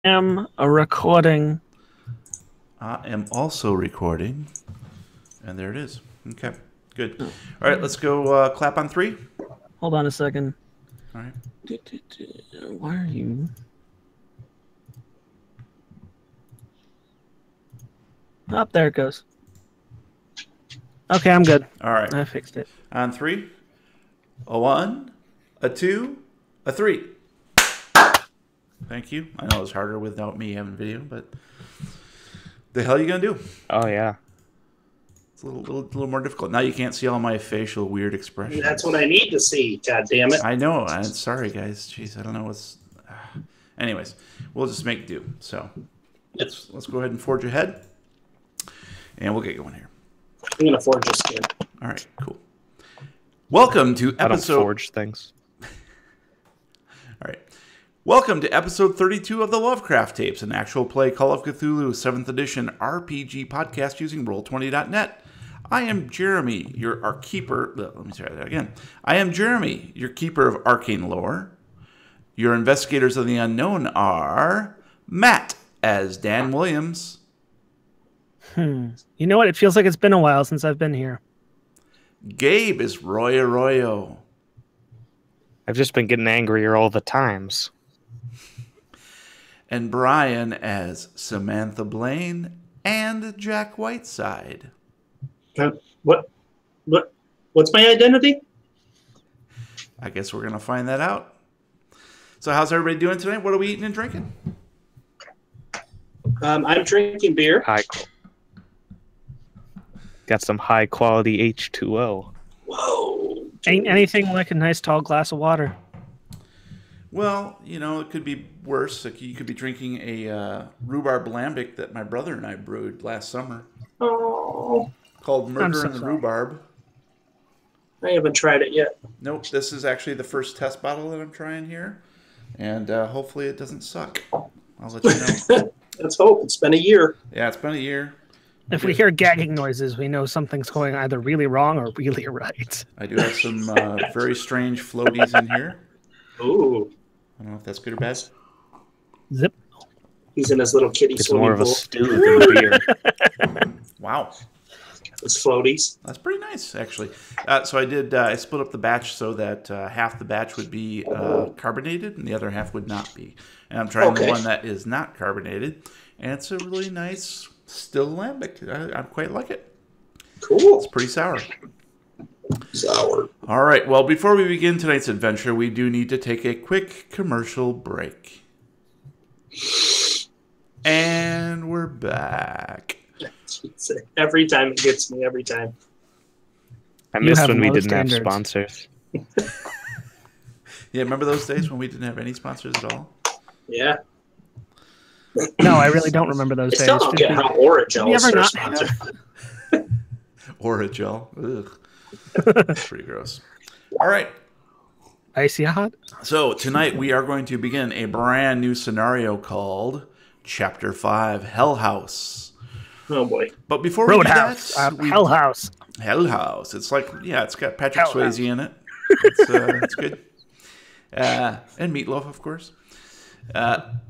Am a recording. I am also recording. And there it is. Okay, good. All right, let's go clap on three. Hold on a second. All right. Why are you? Up there it goes. Okay, I'm good. All right. I fixed it. On three. A one, a two, a three. Thank you. I know it's harder without me having video, but the hell are you gonna do? Oh yeah. It's a little more difficult. Now you can't see all my facial weird expressions. That's what I need to see. God damn it! I know. I'm sorry, guys. Jeez, I don't know what's. Anyways, we'll just make do. So let's go ahead and forge ahead, and we'll get going here. I'm gonna forge a skin. All right, cool. Welcome to I don't episode. forge things. All right. Welcome to episode 32 of the Lovecraft Tapes, an actual play Call of Cthulhu 7th edition RPG podcast using Roll20.net. I am Jeremy, your keeper. Let me try that again. I am Jeremy, your keeper of arcane lore. Your investigators of the unknown are Matt as Dan Williams, You know what? It feels like it's been a while since I've been here. Gabe is Roy Arroyo, I've just been getting angrier all the times. and Brian as Samantha Blaine and Jack Whiteside. What's my identity? I guess we're going to find that out. So how's everybody doing tonight? What are we eating and drinking? I'm drinking beer. Got some high quality H2O. Whoa! Ain't anything like a nice tall glass of water. Well, you know, it could be worse. Like you could be drinking a rhubarb lambic that my brother and I brewed last summer Oh, called Murder so in the sorry. Rhubarb. I haven't tried it yet. Nope, this is actually the first test bottle that I'm trying here. And hopefully it doesn't suck. I'll let you know. Let's hope. It's been a year. Yeah, it's been a year. If we hear gagging noises, we know something's going either really wrong or really right. I do have some very strange floaties in here. Ooh, I don't know if that's good or bad. Zip. he's in his little kitty It's swimming more of a pool. stew than beer. Wow. His floaties. That's pretty nice, actually. So I did. I split up the batch so that half the batch would be carbonated and the other half would not be. And I'm trying the Okay. one that is not carbonated, and it's a really nice still lambic. I quite like it. Cool. It's pretty sour. Sour. All right. Well, before we begin tonight's adventure, we do need to take a quick commercial break. And we're back. Every time it gets me. Every time. I You missed have when we low didn't have standards. sponsors. Yeah, remember those days when we didn't have any sponsors at all? Yeah. No, I really don't remember those I days. still don't get how Oragel you is ever their not sponsor. Oragel. Ugh. That's pretty gross. All right. Icy hot? So tonight we are going to begin a brand new scenario called Chapter 5, Hell House. Oh boy. But before we Roadhouse. do that, Hell House. Hell House. It's like, yeah, it's got Patrick Hell House. Swayze in it. It's good. And Meatloaf, of course.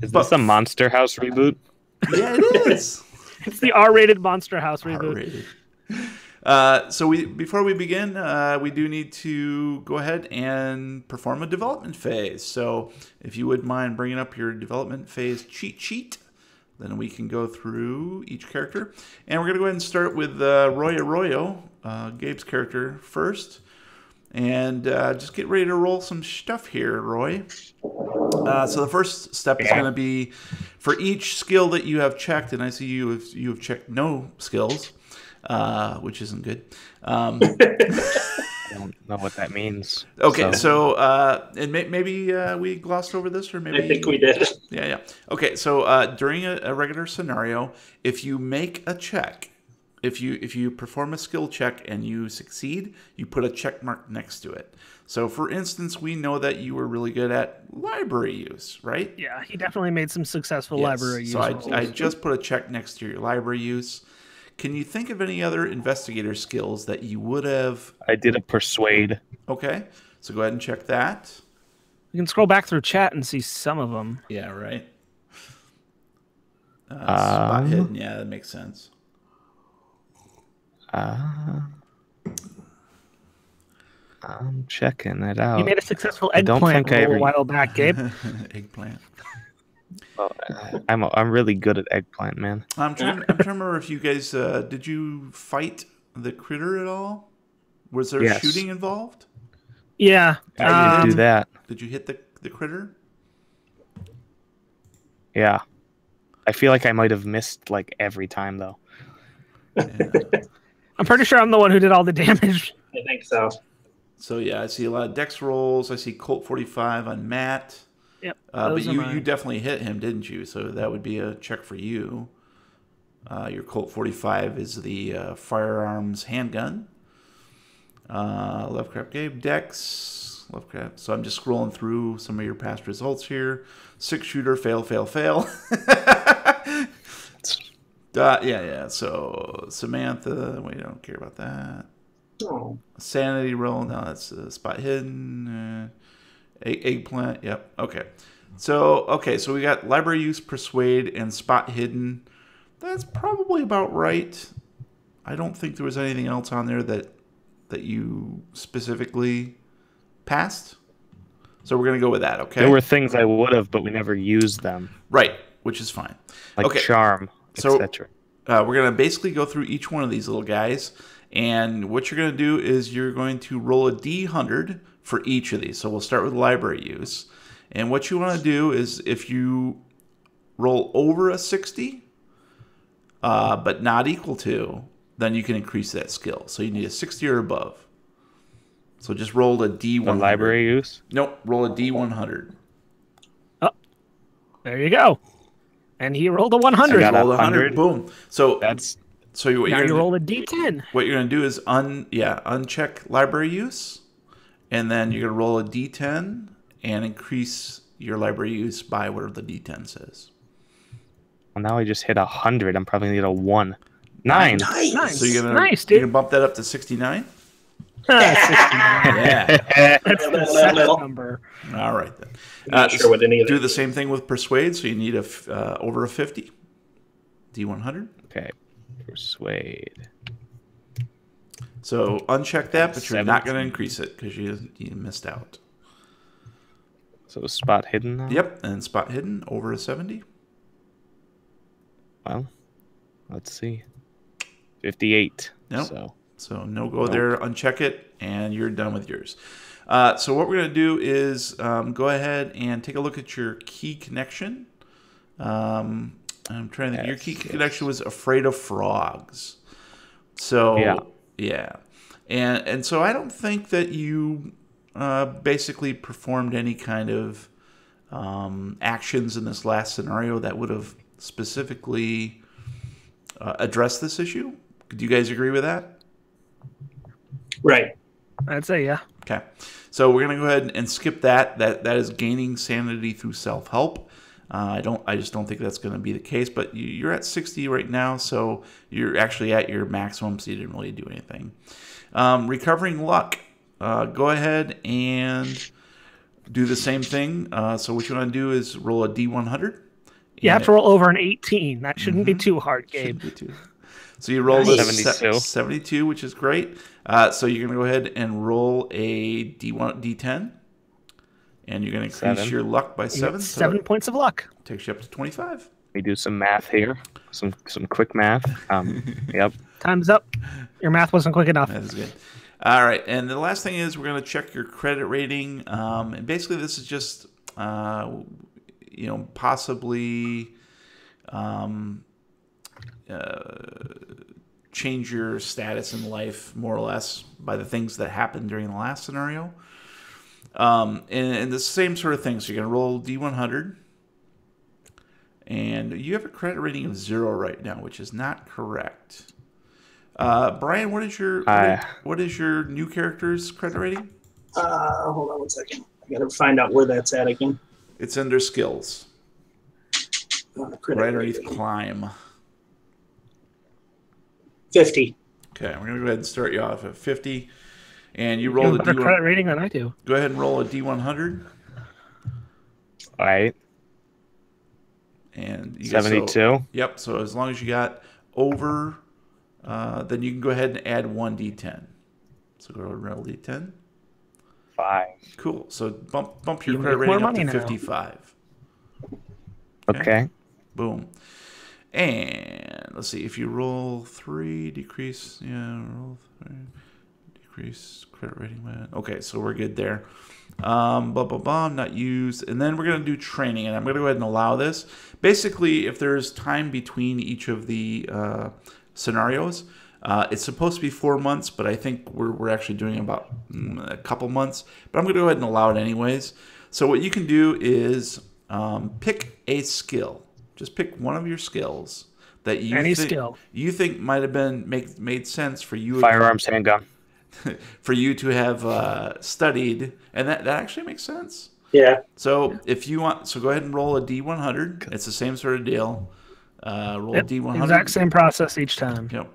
Is this a Monster House reboot? Yeah, it is. It's the R-rated Monster House reboot. R-rated. So before we begin, we do need to go ahead and perform a development phase. So if you would mind bringing up your development phase cheat sheet, then we can go through each character. And we're going to go ahead and start with Roy Arroyo, Gabe's character first. And just get ready to roll some stuff here, Roy. So the first step is going to be for each skill that you have checked, and I see you have checked no skills, which isn't good. I don't know what that means. Okay, so and maybe we glossed over this, or maybe I think we did. Yeah. Okay, so during a regular scenario, if you make a check, if you perform a skill check and you succeed, you put a check mark next to it. So, for instance, we know that you were really good at library use, right? Yeah, he definitely made some successful Yes. library use. So I rolls. just put a check next to your library use. Can you think of any other investigator skills that you would have? I did a persuade. Okay, so go ahead and check that. You can scroll back through chat and see some of them. Yeah, right. Spot hidden. Yeah, that makes sense. I'm checking it out. You made a successful I don't eggplant think I roll a ever- while back, Gabe. Eggplant. Well, I'm really good at eggplant, man. I'm trying to remember if you guys did you fight the critter at all? Was there Yes. shooting involved? Yeah. I did do that. Did you hit the critter? Yeah. I feel like I might have missed like every time though. Yeah. I'm pretty sure I'm the one who did all the damage. I think so. So yeah, I see a lot of dex rolls. I see Colt 45 on Matt. Yep. But those are you mine. definitely hit him, didn't you? So that would be a check for you. Your Colt 45 is the firearms handgun. Lovecraft Gabe, Dex, Lovecraft. So I'm just scrolling through some of your past results here. 6-shooter, fail, fail, fail. Yeah. So Samantha, we don't care about that. Oh. Sanity roll, no, that's spot hidden. Eggplant, yep. Okay. So we got library use, persuade, and spot hidden. That's probably about right. I don't think there was anything else on there that you specifically passed. So we're gonna go with that, okay? There were things I would have, but we never used them. Right, which is fine. Like Okay. charm, So- etc. We're going to basically go through each one of these little guys. And what you're going to do is you're going to roll a D100 for each of these. So we'll start with library use. And what you want to do is if you roll over a 60, but not equal to, then you can increase that skill. So you need a 60 or above. So just roll a D100. The library use. Nope, roll a D100. There you go. And he rolled a 100. I got Roll a 100. Boom. So That's what you're Now gonna you do- roll a D10. What you're going to do is uncheck library use, and then you're going to roll a D10 and increase your library use by whatever the D10 says. well, now I just hit 100. I'm probably gonna get a 1. 9. Nice. So you're going Nice, to dude. bump that up to 69? 69. Yeah. That's the exact number. All right then. I'm not sure what any of Do that the same thing with persuade, so you need over a 50. D100. Okay. Persuade. So uncheck that, but you're not 17. going to increase it because you missed out. So spot hidden now. Yep, and spot hidden over a 70. Well, let's see. 58. Nope. So no go Nope. there, uncheck it, and you're done with yours. So what we're going to do is go ahead and take a look at your key connection. I'm trying to think. Your key connection was afraid of frogs. So yeah. And so I don't think that you basically performed any kind of actions in this last scenario that would have specifically addressed this issue. Do you guys agree with that? Right. I'd say, yeah. Okay, so we're gonna go ahead and skip that. That is gaining sanity through self-help. I just don't think that's gonna be the case. But you're at 60 right now, so you're actually at your maximum. So you didn't really do anything. Recovering luck. Go ahead and do the same thing. So what you want to do is roll a D100. You have to roll over an 18. That shouldn't be too hard, Gabe. Shouldn't be too. So you roll a 72. 72, which is great. So you're going to go ahead and roll a D10. And you're going to increase 7. your luck by You 7. get So 7 points of luck. that takes you up to 25. We do some math here. Some quick math. Yep. Time's up. Your math wasn't quick enough. That is good. All right. And the last thing is we're going to check your credit rating. And basically this is just, possibly change your status in life more or less by the things that happened during the last scenario. And the same sort of thing. So you're going to roll D100. And you have a credit rating of 0 right now, which is not correct. Brian, what is your new character's credit rating? Hold on one second. I gotta find out where that's at again. It's under skills. Credit Right underneath rating. climb. 50. Okay, we're going to go ahead and start you off at 50. And you You roll have the a better D100. credit rating than I do. Go ahead and roll a D100. All right. And you 72. Yep. So as long as you got over, then you can go ahead and add 1d10. So go to roll d10. 5. Cool. So bump your You credit make more rating up to money now. 55. Okay. Boom. And let's see. If you roll 3, decrease. Yeah, roll 3. Decrease credit rating. Okay, so we're good there. Blah, blah, blah. Not used. And then we're going to do training. And I'm going to go ahead and allow this. Basically, if there's time between each of the scenarios, it's supposed to be 4 months, but I think we're actually doing about a couple months. But I'm going to go ahead and allow it anyways. So what you can do is pick a skill. Just pick one of your skills that you think might have been made sense for you. Firearms, handgun. For you to have studied, and that actually makes sense. Yeah. So if you want, so go ahead and roll a D100. It's the same sort of deal. Roll a D100. Exact same process each time. Yep.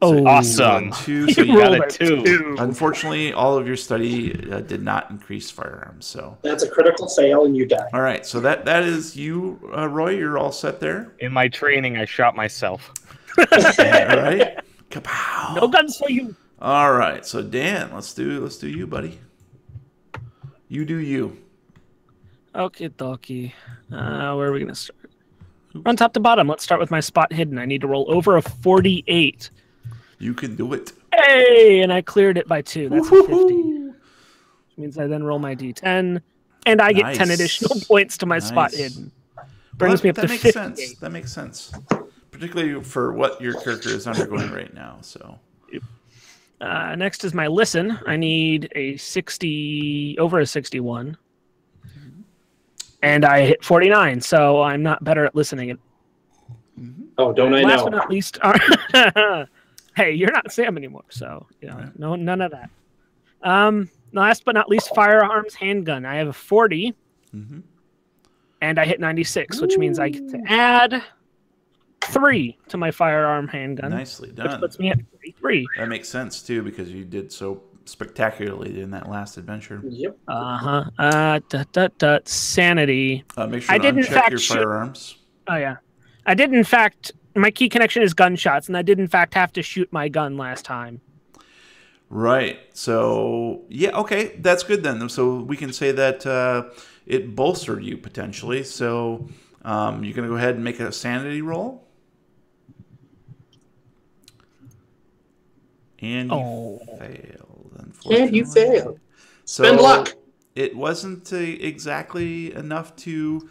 Oh, Awesome. Two, you so you rolled got a 2. Unfortunately, all of your study did not increase firearms. So That's a critical fail, and you die. all right. So that is you, Roy. You're all set there. In my training, I shot myself. All right. Kapow. No guns for you. All right. So Dan, let's do you, buddy. You do you. Okay, dokie. Where are we gonna start? On top to bottom. Let's start with my spot hidden. I need to roll over a 48. You can do it. Hey, and I cleared it by 2. That's a 50. Which means I then roll my d10, and I get 10 additional points to my spot hidden. Brings me up to 58. Sense. That makes sense. Particularly for what your character is undergoing right now. So, next is my listen. I need a 60, over a 61. And I hit 49, so I'm not better at listening. Oh, don't I know? Last but not least, hey, you're not Sam anymore, so no, none of that. Last but not least, firearms, handgun. I have a 40, and I hit 96, which means I get to add 3 to my firearm handgun. Nicely done. Which puts me at 33. That makes sense too, because you did so spectacularly in that last adventure. Yep. Sanity. Make sure I to did in uncheck fact your firearms. Oh yeah, I did in fact. My key connection is gunshots, and I did in fact have to shoot my gun last time. Right. So yeah, okay, that's good then. So we can say that it bolstered you potentially. So you're gonna go ahead and make a sanity roll. And you failed, unfortunately. And you failed. So Spend luck. It wasn't exactly enough to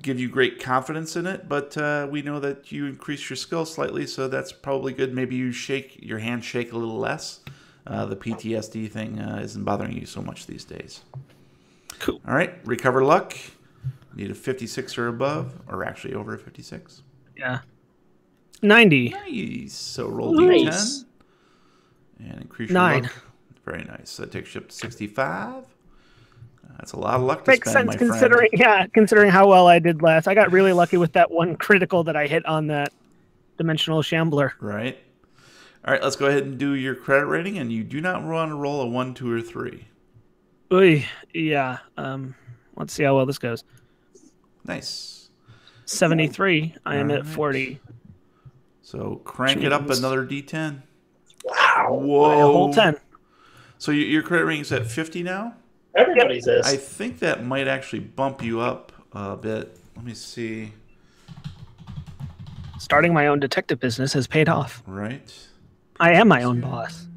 give you great confidence in it, but we know that you increased your skill slightly, so that's probably good. Maybe your hands shake a little less. The PTSD thing isn't bothering you so much these days. Cool. All right, recover luck. Need a 56 or above, or actually over a 56. Yeah. 90. Nice. So roll Nice. D10 and increase your 9. luck. Very nice. So that takes you up to 65. That's a lot of luck to Makes spend, sense my considering, friend. considering how well I did last. I got really lucky with that one critical that I hit on that dimensional shambler. Right. All right, let's go ahead and do your credit rating, and you do not want to roll a 1, 2, or 3. Oy, yeah. Let's see how well this goes. Nice. 73. I am All at right. 40. So crank it up Jeez. another D10. Wow. Whoa. A whole 10. So your credit rating is at 50 now? Everybody's this. I think that might actually bump you up a bit. Let me see. Starting my own detective business has paid off. Right. I am my own boss.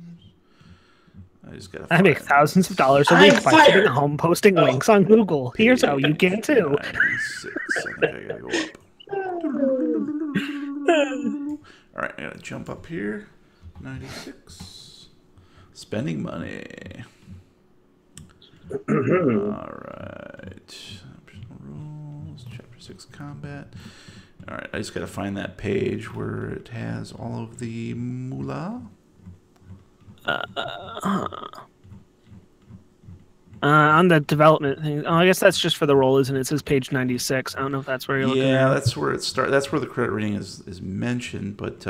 I just gotta I make find- thousands of dollars a week by sitting at home posting links on Google. Here's how you can too. 96. I think I gotta go up. All right, I gotta jump up here. 96. Spending money. All right. Optional rules. Chapter 6 combat. All right, I just gotta find that page where it has all of the moolah. On the development thing. Oh, I guess that's just for the roll, isn't it? It says page 96. I don't know if that's where you're looking. Yeah, at. that's where it starts. That's where the credit rating is mentioned, but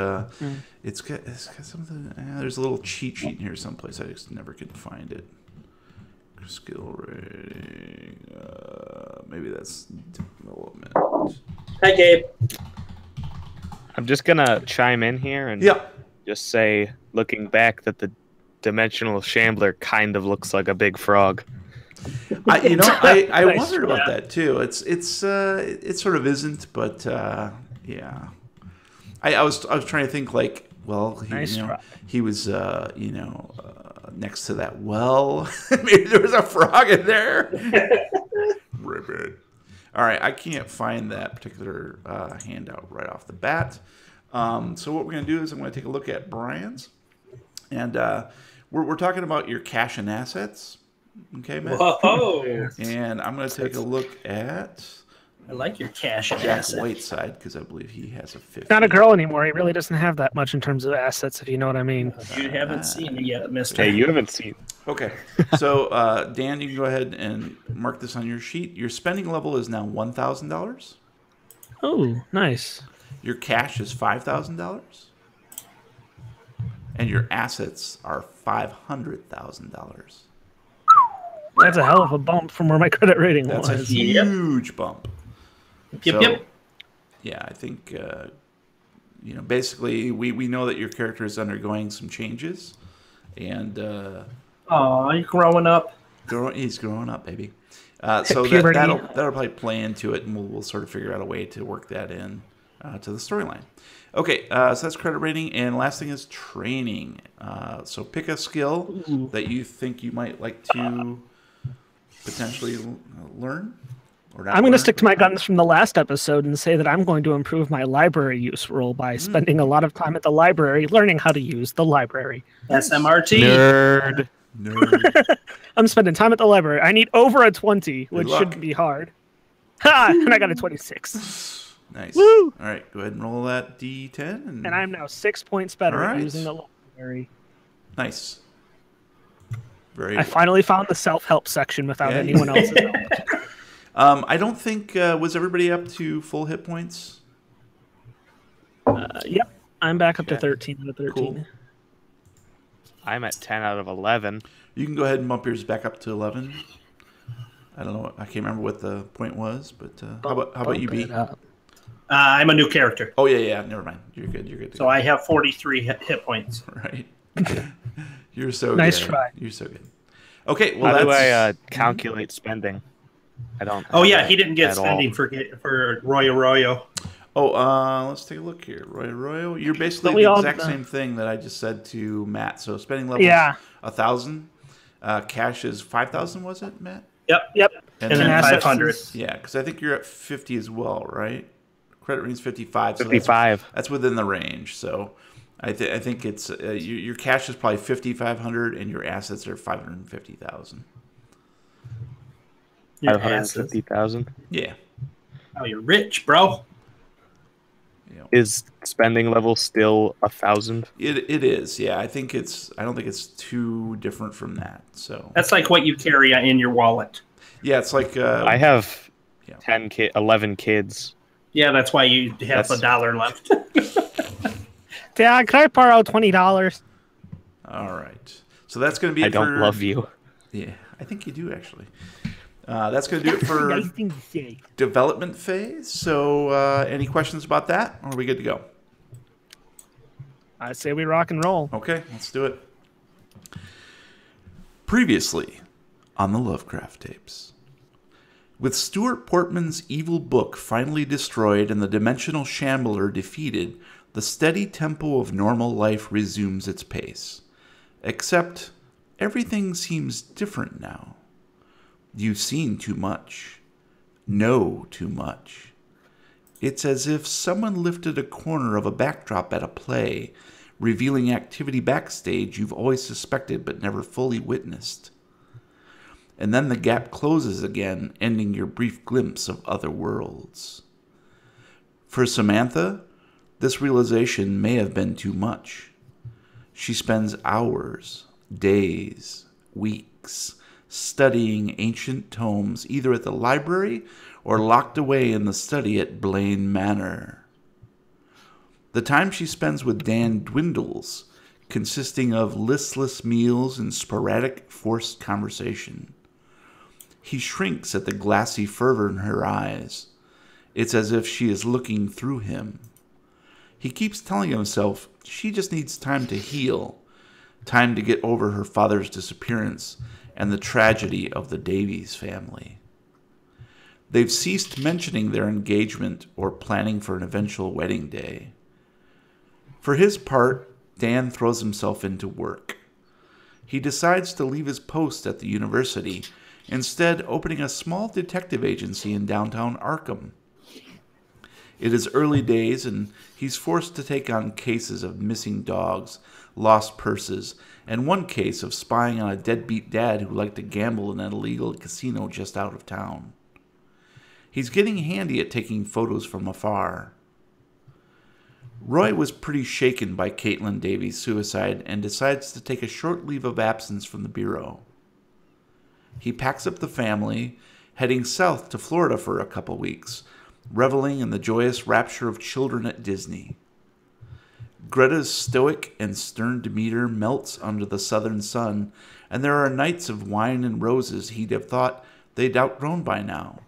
it's got something. There's a little cheat sheet in here someplace. I just never could find it. skill rating. Maybe that's development. Hi, Gabe. I'm just gonna chime in here and just say, looking back, that the dimensional shambler kind of looks like a big frog. I Nice wondered try. about that too. It sort of isn't, but yeah. I was trying to think like, well, Nice try. he was next to that well. Maybe there was a frog in there. Ribbit. All right, I can't find that particular handout right off the bat. So what we're going to do is I'm going to take a look at Brian's, and we're talking about your cash and assets. Okay, Matt. Whoa! And I'm going to take a look at I like your cash and Jack assets. Whiteside because I believe he has a 50. Not a girl anymore. He really doesn't have that much in terms of assets, if you know what I mean. You haven't seen it yet, Mister. Hey, you haven't seen. Okay, so Dan, you can go ahead and mark this on your sheet. Your spending level is now $1,000. Oh, nice. Your cash is $5,000, and your assets are $500,000. That's a hell of a bump from where my credit rating That's a was. huge bump. Yep, yep. Yeah, I think basically we know that your character is undergoing some changes, and Oh, you're growing up. he's growing up, baby. So puberty. that'll probably play into it, and we'll sort of figure out a way to work that in to the storyline. Okay, so that's credit rating, and last thing is training. So pick a skill that you think you might like to potentially learn. Or not I'm going to learn. stick to my guns from the last episode and say that I'm going to improve my library use roll by spending a lot of time at the library learning how to use the library. SMRT. Nerd. Nerd. I'm spending time at the library. I need over a 20, which luck. shouldn't be hard. Ha! And I got a 26. Nice. Woo! All right, go ahead and roll that D10. And I'm now 6 points better All right. at using the library. Nice. Very I finally found the self-help section without anyone else's help. I don't think was everybody up to full hit points. Yep. I'm back up to Okay. 13 out of 13. Cool. I'm at 10 out of 11. You can go ahead and bump yours back up to 11. I don't know. I can't remember what the point was, but how about you, B? I'm a new character, Oh yeah. Never mind. You're good. You're good. so I have 43 hit points. Right. You're so Nice good. try. You're so good. Okay. Well, How do that's I calculate spending? I don't. Oh have yeah, that he didn't get at all. spending for Roy Arroyo. Oh, let's take a look here. Roy Arroyo, you're basically But we the all- exact same thing that I just said to Matt. So spending level Yeah. 1,000. Cash is 5,000, was it, Matt? Yep. And And then assets 500. is- Yeah, because I think you're at 50 as well, right? Credit rating's 55. So 55. That's within the range. So I think it's your cash is probably 5,500 and your assets are 550,000. Your 550,000. Yeah. Oh, you're rich, bro. Is spending level still 1,000? It is. Yeah, I don't think it's too different from that. So That's like what you carry in your wallet. yeah, it's like I have yeah. 11 kids. Yeah, that's why you have That's- $1 left. Dad, can I borrow $20? All right. So that's going to be I it don't for love you. Yeah, I think you do actually. That's going to do it for Nice thing to say. development phase. So any questions about that, or are we good to go? I say we rock and roll. Okay, let's do it. Previously on the Lovecraft tapes. With Stuart Portman's evil book finally destroyed and the dimensional shambler defeated, the steady tempo of normal life resumes its pace. Except everything seems different now. You've seen too much. Know too much. It's as if someone lifted a corner of a backdrop at a play, revealing activity backstage you've always suspected but never fully witnessed. And then the gap closes again, ending your brief glimpse of other worlds. For Samantha, this realization may have been too much. She spends hours, days, weeks, studying ancient tomes either at the library or locked away in the study at Blaine Manor. The time she spends with Dan dwindles, consisting of listless meals and sporadic forced conversation. He shrinks at the glassy fervor in her eyes. It's as if she is looking through him. He keeps telling himself she just needs time to heal, time to get over her father's disappearance and the tragedy of the Davies family. They've ceased mentioning their engagement or planning for an eventual wedding day. For his part, Dan throws himself into work. He decides to leave his post at the university, instead opening a small detective agency in downtown Arkham. It is early days, and he's forced to take on cases of missing dogs, lost purses, and one case of spying on a deadbeat dad who liked to gamble in an illegal casino just out of town. He's getting handy at taking photos from afar. Roy was pretty shaken by Caitlin Davies' suicide and decides to take a short leave of absence from the bureau. He packs up the family, heading south to Florida for a couple weeks, reveling in the joyous rapture of children at Disney. Greta's stoic and stern demeanor melts under the southern sun, and there are nights of wine and roses he'd have thought they'd outgrown by now.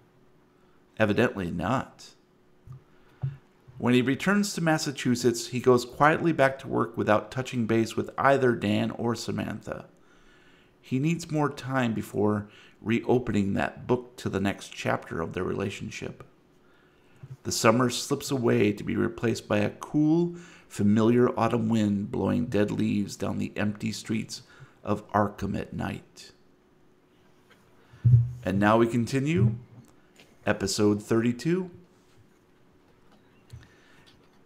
Evidently not. When he returns to Massachusetts, he goes quietly back to work without touching base with either Dan or Samantha. He needs more time before reopening that book to the next chapter of their relationship. The summer slips away to be replaced by a cool, familiar autumn wind blowing dead leaves down the empty streets of Arkham at night. And now we continue, episode 32.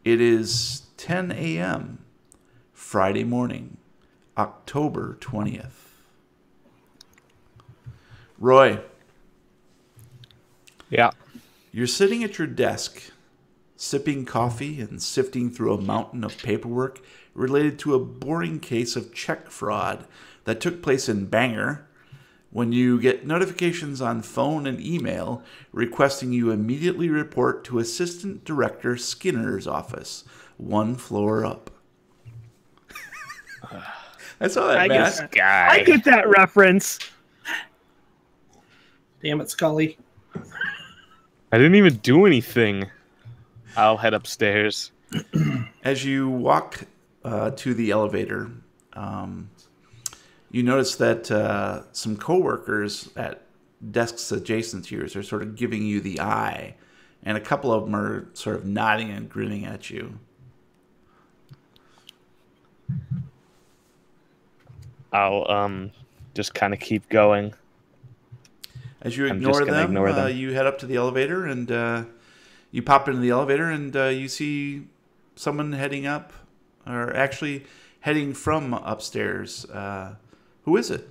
It is 10 a.m., Friday morning, October 20th. Roy. Yeah. You're sitting at your desk, sipping coffee and sifting through a mountain of paperwork related to a boring case of check fraud that took place in Bangor, when you get notifications on phone and email requesting you immediately report to Assistant Director Skinner's office, one floor up. I saw that mask. I get that reference. Damn it, Scully. I didn't even do anything. I'll head upstairs. As you walk to the elevator, you notice that some coworkers at desks adjacent to yours are sort of giving you the eye, and a couple of them are sort of nodding and grinning at you. I'll just kind of keep going. As you ignore them, you head up to the elevator, and you pop into the elevator, and you see someone heading up, or actually heading from upstairs. Who is it?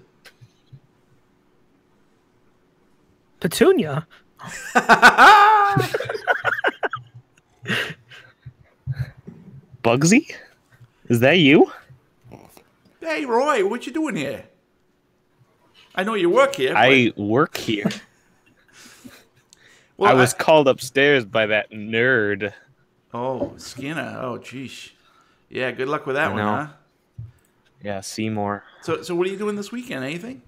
Petunia. Bugsy? Is that you? Hey, Roy, what you doing here? I know you work here. I work here. Well, I was called upstairs by that nerd. Oh, Skinner. Oh, geez. Yeah, good luck with that one, huh? Yeah, Seymour. So what are you doing this weekend? Anything?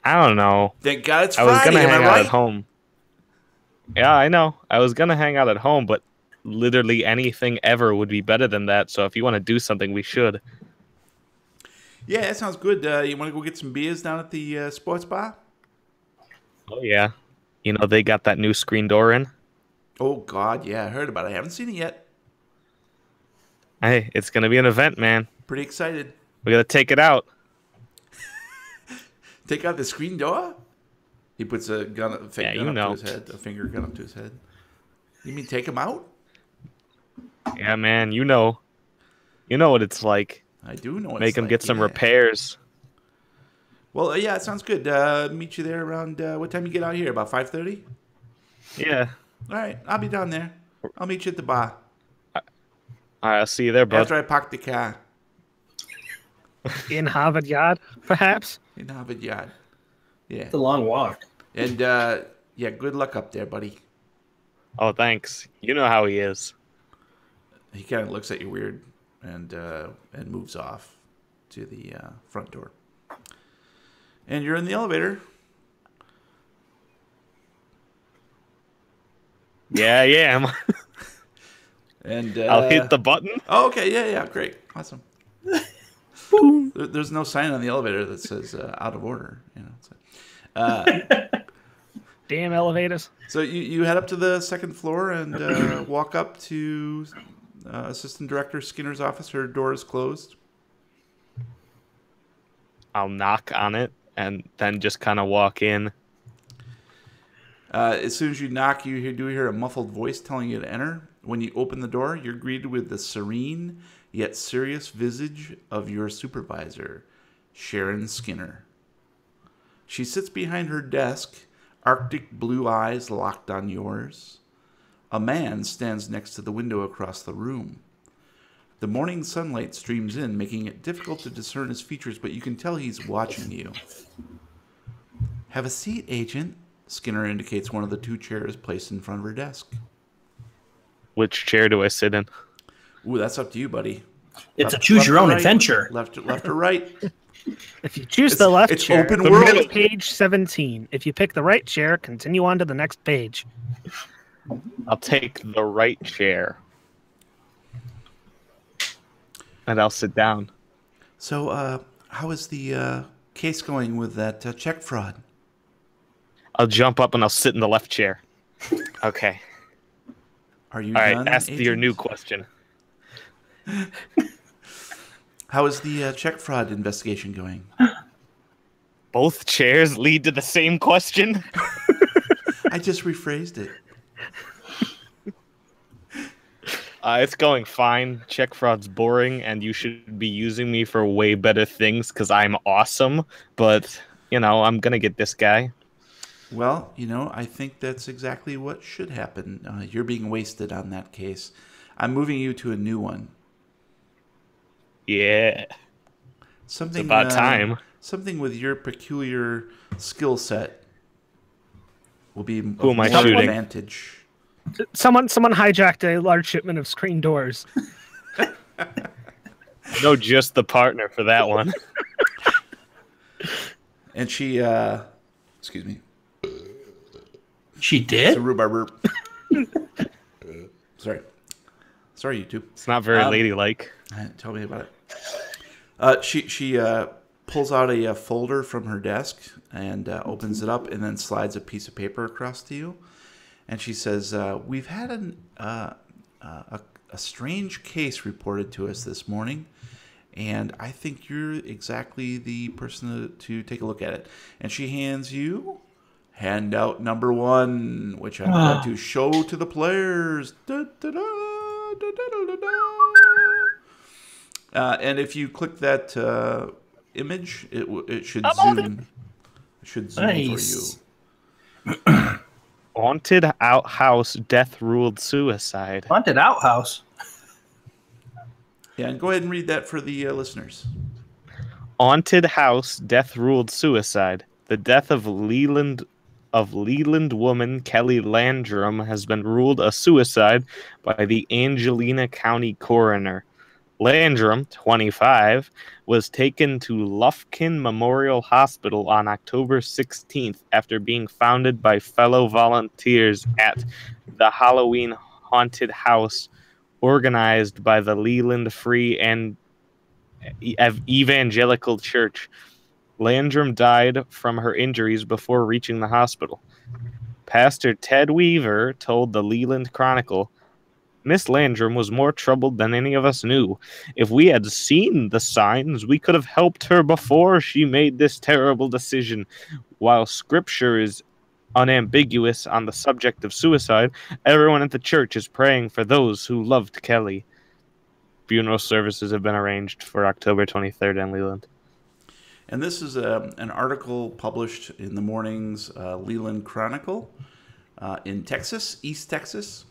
I don't know. Thank God it's Friday. I was gonna hang out right? at home. Yeah, I know. I was gonna hang out at home, but literally anything ever would be better than that. So if you want to do something, we should. Yeah, that sounds good. You want to go get some beers down at the sports bar? Oh yeah. You know they got that new screen door in. Oh God, yeah, I heard about it. I haven't seen it yet. Hey, it's gonna be an event, man. Pretty excited. We gotta take it out. Take out the screen door? He puts a gun, up to his head, a finger gun up to his head. You mean take him out? Yeah, man. You know what it's like. I do know what Make him get some repairs. Well, yeah, it sounds good. Meet you there around, what time you get out here? About 5:30? Yeah. All right, I'll be down there. I'll meet you at the bar. All right, I'll see you there, bud. After I park the car. In Harvard Yard, perhaps? In Harvard Yard. Yeah. It's a long walk. And, yeah, good luck up there, buddy. Oh, thanks. You know how he is. He kind of looks at you weird and moves off to the front door. And you're in the elevator, Yeah, I am. And I'll hit the button. Oh, okay. Yeah. Great. Awesome. There's no sign on the elevator that says out of order. Damn elevators. So you head up to the second floor and walk up to Assistant Director Skinner's office. Her door is closed. I'll knock on it and then just kind of walk in. As soon as you knock, you do hear a muffled voice telling you to enter. When you open the door, you're greeted with the serene yet serious visage of your supervisor, Sharon Skinner. She sits behind her desk, Arctic blue eyes locked on yours. A man stands next to the window across the room. The morning sunlight streams in, making it difficult to discern his features, but you can tell he's watching you. Have a seat, Agent. Skinner indicates one of the two chairs placed in front of her desk. Which chair do I sit in? Ooh, that's up to you, buddy. It's a choose your own adventure. Left or right. If you choose the left it's chair, open world. page 17. If you pick the right chair, continue on to the next page. I'll take the right chair. And I'll sit down. So, how is the case going with that check fraud? I'll jump up and I'll sit in the left chair. Okay. Are you All done? right, ask Agent? your new question. How is the check fraud investigation going? Both chairs lead to the same question? I just rephrased it. It's going fine. Check fraud's boring, and you should be using me for way better things because I'm awesome. But, I'm going to get this guy. Well, I think that's exactly what should happen. You're being wasted on that case. I'm moving you to a new one. Yeah. Something it's about time. Something with your peculiar skill set will be Who am I more shooting? advantage. Someone hijacked a large shipment of screen doors. No, just the partner for that one. And she, excuse me. She It's did? a rhubarb. Sorry, YouTube. It's not very ladylike. Tell me about it. She pulls out a folder from her desk and opens it up and then slides a piece of paper across to you. And she says, we've had a strange case reported to us this morning, and I think you're exactly the person to take a look at it. And she hands you handout number 1, which I'm going to show to the players. And if you click that image, it should zoom. It should zoom Nice. for you. Haunted outhouse, death ruled suicide. Haunted outhouse. Yeah, and go ahead and read that for the listeners. Haunted house, death ruled suicide. The death of Leland woman Kelly Landrum has been ruled a suicide by the Angelina County coroner. Landrum, 25, was taken to Lufkin Memorial Hospital on October 16th after being found by fellow volunteers at the Halloween haunted house organized by the Leland Free and Evangelical Church. Landrum died from her injuries before reaching the hospital. Pastor Ted Weaver told the Leland Chronicle, Miss Landrum was more troubled than any of us knew. If we had seen the signs, we could have helped her before she made this terrible decision. While scripture is unambiguous on the subject of suicide, everyone at the church is praying for those who loved Kelly. Funeral services have been arranged for October 23rd in Leland. And this is an article published in the morning's Leland Chronicle in Texas, East Texas.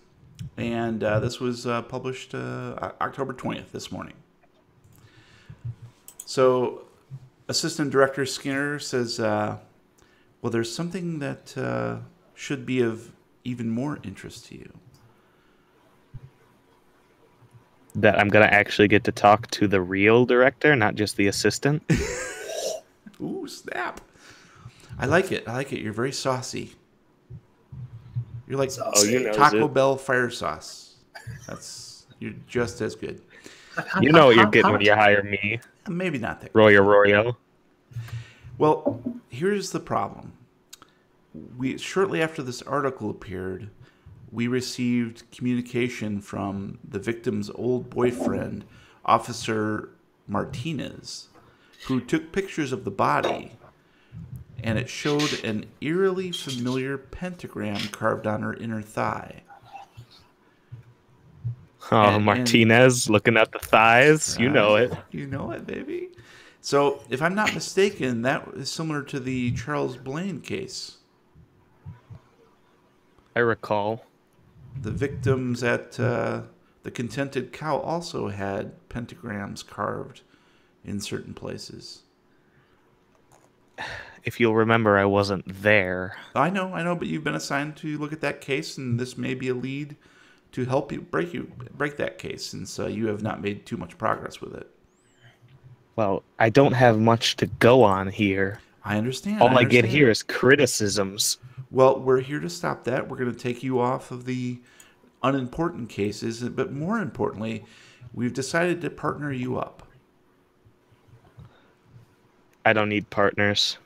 And this was published October 20th, this morning. So Assistant Director Skinner says, well, there's something that should be of even more interest to you. That I'm going to actually get to talk to the real director, not just the assistant. Ooh, snap. I like it. You're very saucy. You're like Taco Bell fire sauce. You're just as good. You know what you're getting when you hire me. Maybe not that. Roy Arroyo. Well, here's the problem. Shortly after this article appeared, we received communication from the victim's old boyfriend, Officer Martinez, who took pictures of the body, and it showed an eerily familiar pentagram carved on her inner thigh. Oh, Martinez looking at the thighs. Right. You know it. You know it, baby. So, if I'm not mistaken, that is similar to the Charles Blaine case. I recall. The victims at the Contented Cow also had pentagrams carved in certain places. If you'll remember, I wasn't there. I know, but you've been assigned to look at that case, and this may be a lead to help you break that case, since you have not made too much progress with it. Well, I don't have much to go on here. I understand. All I get here is criticisms. Well, we're here to stop that. We're going to take you off of the unimportant cases, but more importantly, we've decided to partner you up. I don't need partners.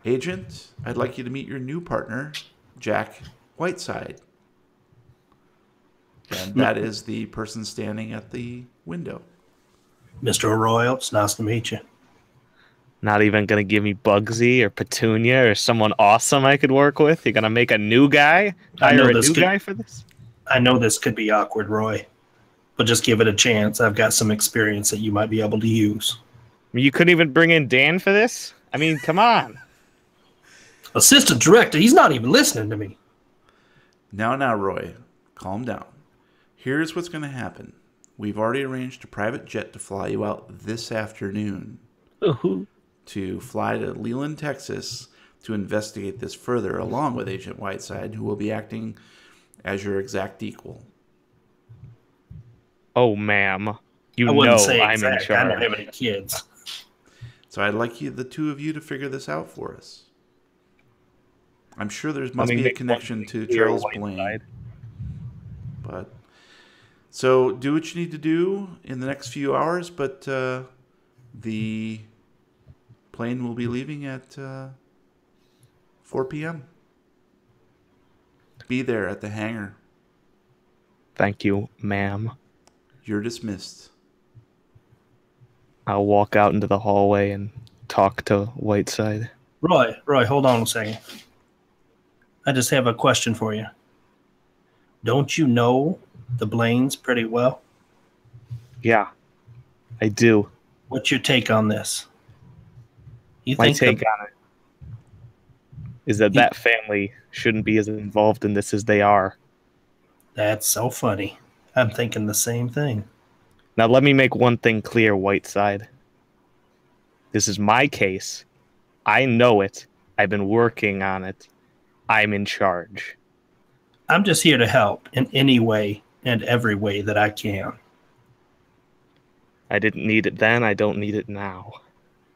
Agent, I'd like you to meet your new partner, Jack Whiteside. And that is the person standing at the window. Mr. Arroyo, it's nice to meet you. Not even going to give me Bugsy or Petunia or someone awesome I could work with? You're going to make a new guy? Hire a new guy for this? I know this could be awkward, Roy, but just give it a chance. I've got some experience that you might be able to use. You couldn't even bring in Dan for this? I mean, come on. Assistant director, he's not even listening to me. Now, Roy, calm down. Here's what's going to happen. We've already arranged a private jet to fly you out this afternoon. To fly to Leland, Texas, to investigate this further, along with Agent Whiteside, who will be acting as your exact equal. Oh, ma'am. I'm in charge. I don't have any kids. So I'd like the two of you to figure this out for us. I'm sure there must be a connection to Charles Blaine. But so do what you need to do in the next few hours, but the plane will be leaving at 4 p.m. Be there at the hangar. Thank you, ma'am. You're dismissed. I'll walk out into the hallway and talk to Whiteside. Roy, hold on a second. I just have a question for you. Don't you know the Blaines pretty well? Yeah, I do. What's your take on this? My take on it is that family shouldn't be as involved in this as they are. That's so funny. I'm thinking the same thing. Now, let me make one thing clear, Whiteside. This is my case. I know it. I've been working on it. I'm in charge. I'm just here to help in any way and every way that I can. I didn't need it then. I don't need it now.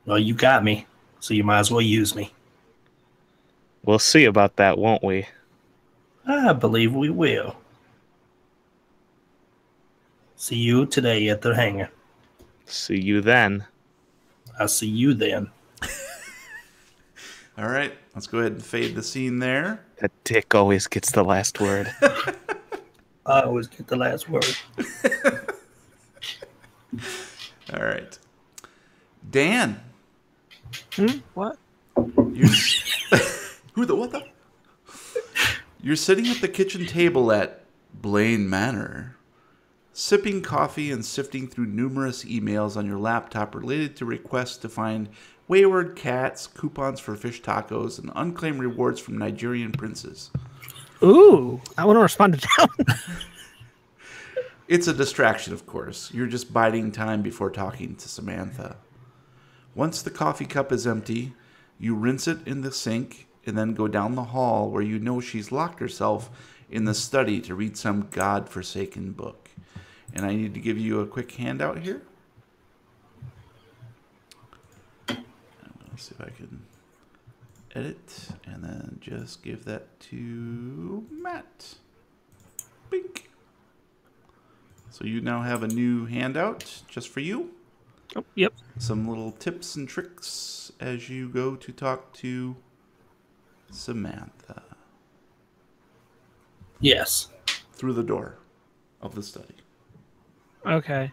Well, you got me, so you might as well use me. We'll see about that, won't we? I believe we will. See you today at the hangar. See you then. I'll see you then. All right, let's go ahead and fade the scene there. That dick always gets the last word. I always get the last word. All right. Dan. What? Who the what the? You're sitting at the kitchen table at Blaine Manor, sipping coffee and sifting through numerous emails on your laptop related to requests to find wayward cats, coupons for fish tacos, and unclaimed rewards from Nigerian princes. Ooh, I want to respond to that one. It's a distraction, of course. You're just biding time before talking to Samantha. Once the coffee cup is empty, you rinse it in the sink and then go down the hall where you know she's locked herself in the study to read some godforsaken book. And I need to give you a quick handout here. Let's see if I can edit, and then just give that to Matt. Bink. So you now have a new handout just for you. Oh, yep. Some little tips and tricks as you go to talk to Samantha. Yes. Through the door of the study. Okay.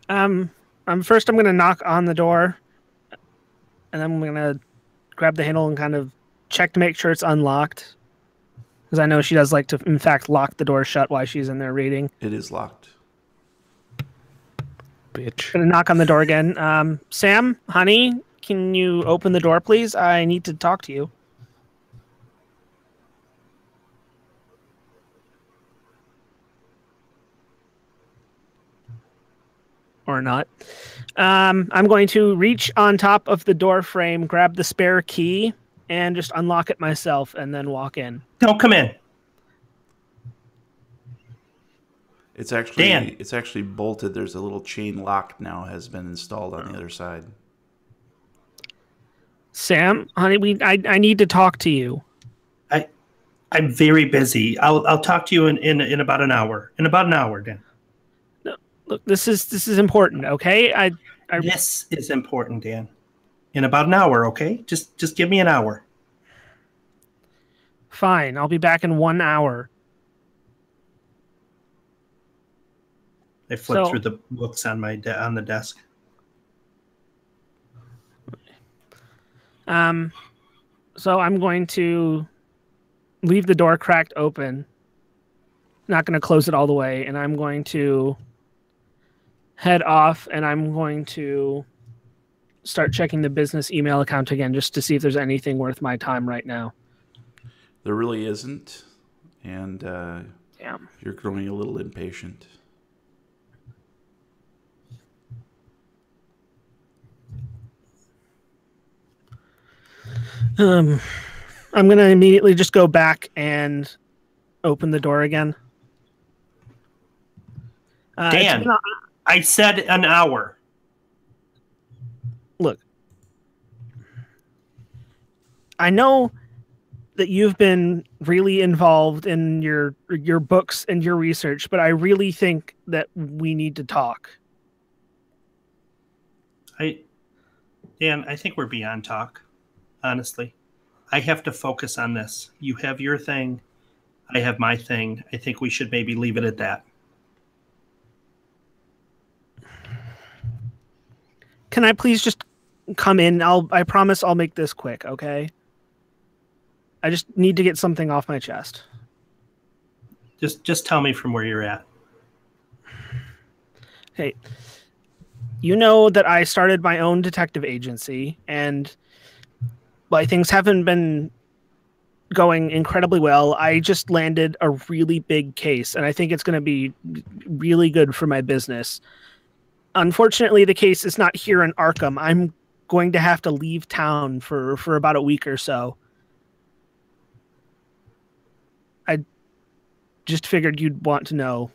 First I'm gonna knock on the door, and then I'm gonna grab the handle and kind of check to make sure it's unlocked, because I know she does like to, in fact, lock the door shut while she's in there reading. It is locked. Bitch. Gonna knock on the door again. Sam, honey, can you open the door, please? I need to talk to you. Or not. I'm going to reach on top of the door frame, grab the spare key, and just unlock it myself, and then walk in. Don't come in. It's actually Dan. It's actually bolted. There's a little chain lock now has been installed on the other side. Sam, honey, I need to talk to you. I'm very busy. I'll talk to you in about an hour. In about an hour, Dan. No, look, this is important, okay? This is important, Dan. In about an hour, okay? Just give me an hour. Fine, I'll be back in 1 hour. I flip through the books on on the desk. So I'm going to leave the door cracked open. Not going to close it all the way, and I'm going to head off, and I'm going to start checking the business email account again just to see if there's anything worth my time right now. There really isn't, and Damn. you're growing a little impatient. I'm going to immediately just go back and open the door again. Dan, I said an hour. Look, I know that you've been really involved in your books and your research, but I really think that we need to talk. Dan, I think we're beyond talk. Honestly, I have to focus on this. You have your thing. I have my thing. I think we should maybe leave it at that. Can I please just come in? I promise I'll make this quick, okay? I just need to get something off my chest. Just tell me from where you're at. Hey, you know that I started my own detective agency, and things haven't been going incredibly well. I just landed a really big case, and I think it's going to be really good for my business. Unfortunately, the case is not here in Arkham. I'm going to have to leave town for about a week or so. I just figured you'd want to know.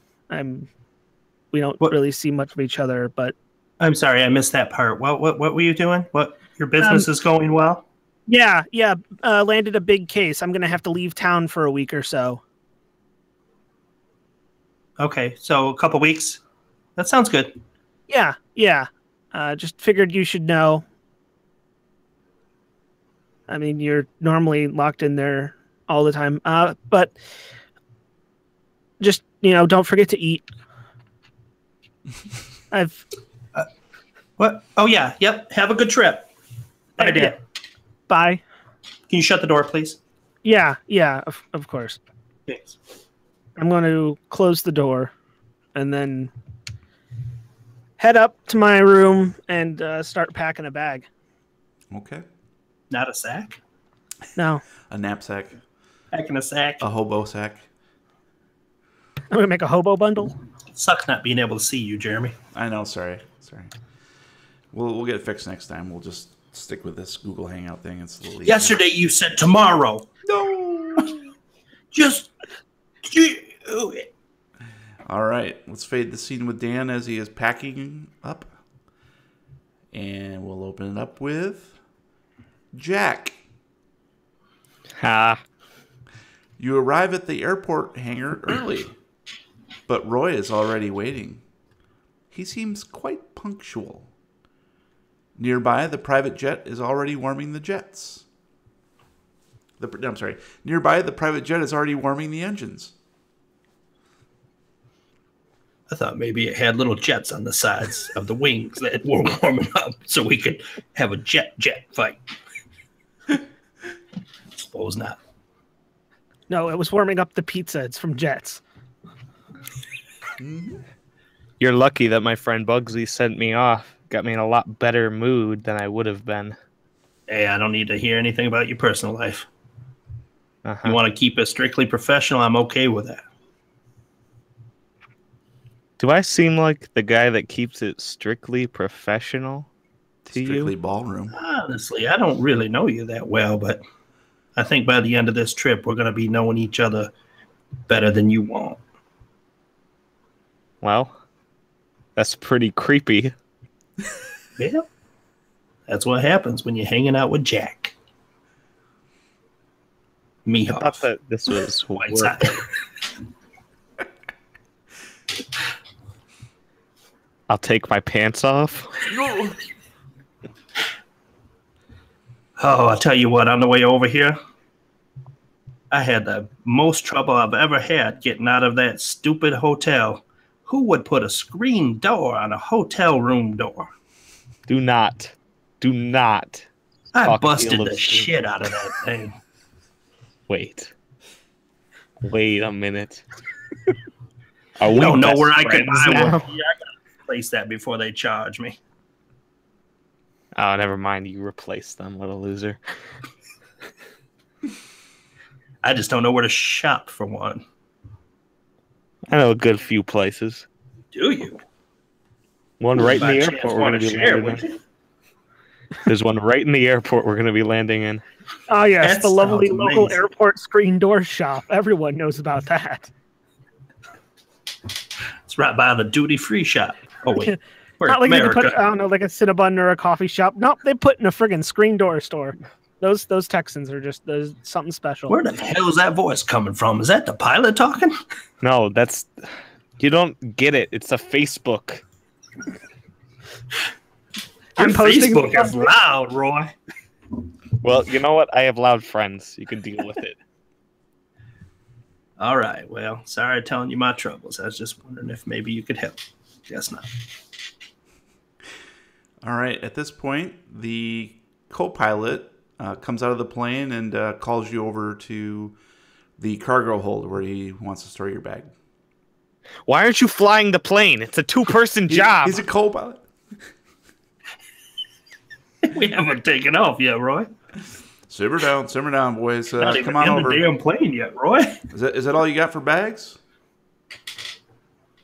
We don't really see much of each other, but I'm sorry, I missed that part. What were you doing? What, your business is going well? Yeah. Landed a big case. I'm gonna have to leave town for a week or so. Okay, so a couple weeks. That sounds good. Yeah. Just figured you should know. I mean, you're normally locked in there all the time. But just, don't forget to eat. What? Oh, yeah. Yep. Have a good trip. Bye, Dan. Bye. Can you shut the door, please? Yeah, of course. Thanks. I'm going to close the door and then head up to my room and start packing a bag. Okay. Not a sack? No. A knapsack. Packing a sack. A hobo sack. I'm going to make a hobo bundle. Sucks not being able to see you, Jeremy. I know, sorry. We'll get it fixed next time. We'll just stick with this Google Hangout thing. It's a little easier. Yesterday you said tomorrow. No. Just do it. All right. Let's fade the scene with Dan as he is packing up. And we'll open it up with Jack. Ha. You arrive at the airport hangar early, but Roy is already waiting. He seems quite punctual. Nearby, the private jet is already warming the jets. Nearby, the private jet is already warming the engines. I thought maybe it had little jets on the sides of the wings that were warming up so we could have a jet fight. Suppose not. No, it was warming up the pizza. It's from Jets. You're lucky that my friend Bugsy sent me off. Got me in a lot better mood than I would have been. Hey, I don't need to hear anything about your personal life. Uh-huh. You want to keep it strictly professional, I'm okay with that. Do I seem like the guy that keeps it strictly professional to Strictly you? ballroom. Honestly, I don't really know you that well, but I think by the end of this trip, we're going to be knowing each other better than you want. Well, that's pretty creepy. Yeah. That's what happens when you're hanging out with Jack. I thought that this was Whiteside. I'll take my pants off. Oh, I'll tell you what, on the way over here, I had the most trouble I've ever had getting out of that stupid hotel. Who would put a screen door on a hotel room door? Do not. I talk busted ill the of shit out of that thing. Wait a minute. You don't know where I could buy now? one. Yeah, I gotta replace that before they charge me. Oh, never mind. You replaced them, little loser. I just don't know where to shop for one. I know a good few places. Do you? One right in By the chance airport we're wanna going to be share, landing would in. you? There's one right in the airport we're going to be landing in. Oh, yes, That the lovely sounds local amazing. airport screen door shop. Everyone knows about that. It's right by the duty-free shop. Oh, wait. We're Not in like they put, America. I don't know, like a Cinnabon or a coffee shop. Nope, they put in a friggin' screen door store. Those Texans are just there's something special. Where the hell is that voice coming from? Is that the pilot talking? No, that's... You don't get it. It's a Facebook. Your I'm posting- Facebook is loud, Roy. Well, you know what? I have loud friends. You can deal with it. All right. Well, sorry telling you my troubles. I was just wondering if maybe you could help. Guess not. All right. At this point, the co-pilot comes out of the plane and calls you over to the cargo hold where he wants to store your bag. Why aren't you flying the plane? It's a two-person job. He's a co-pilot. We haven't taken off yet, Roy. Simmer down, boys. Not even Come on in over. the damn plane yet, Roy. Is that all you got for bags?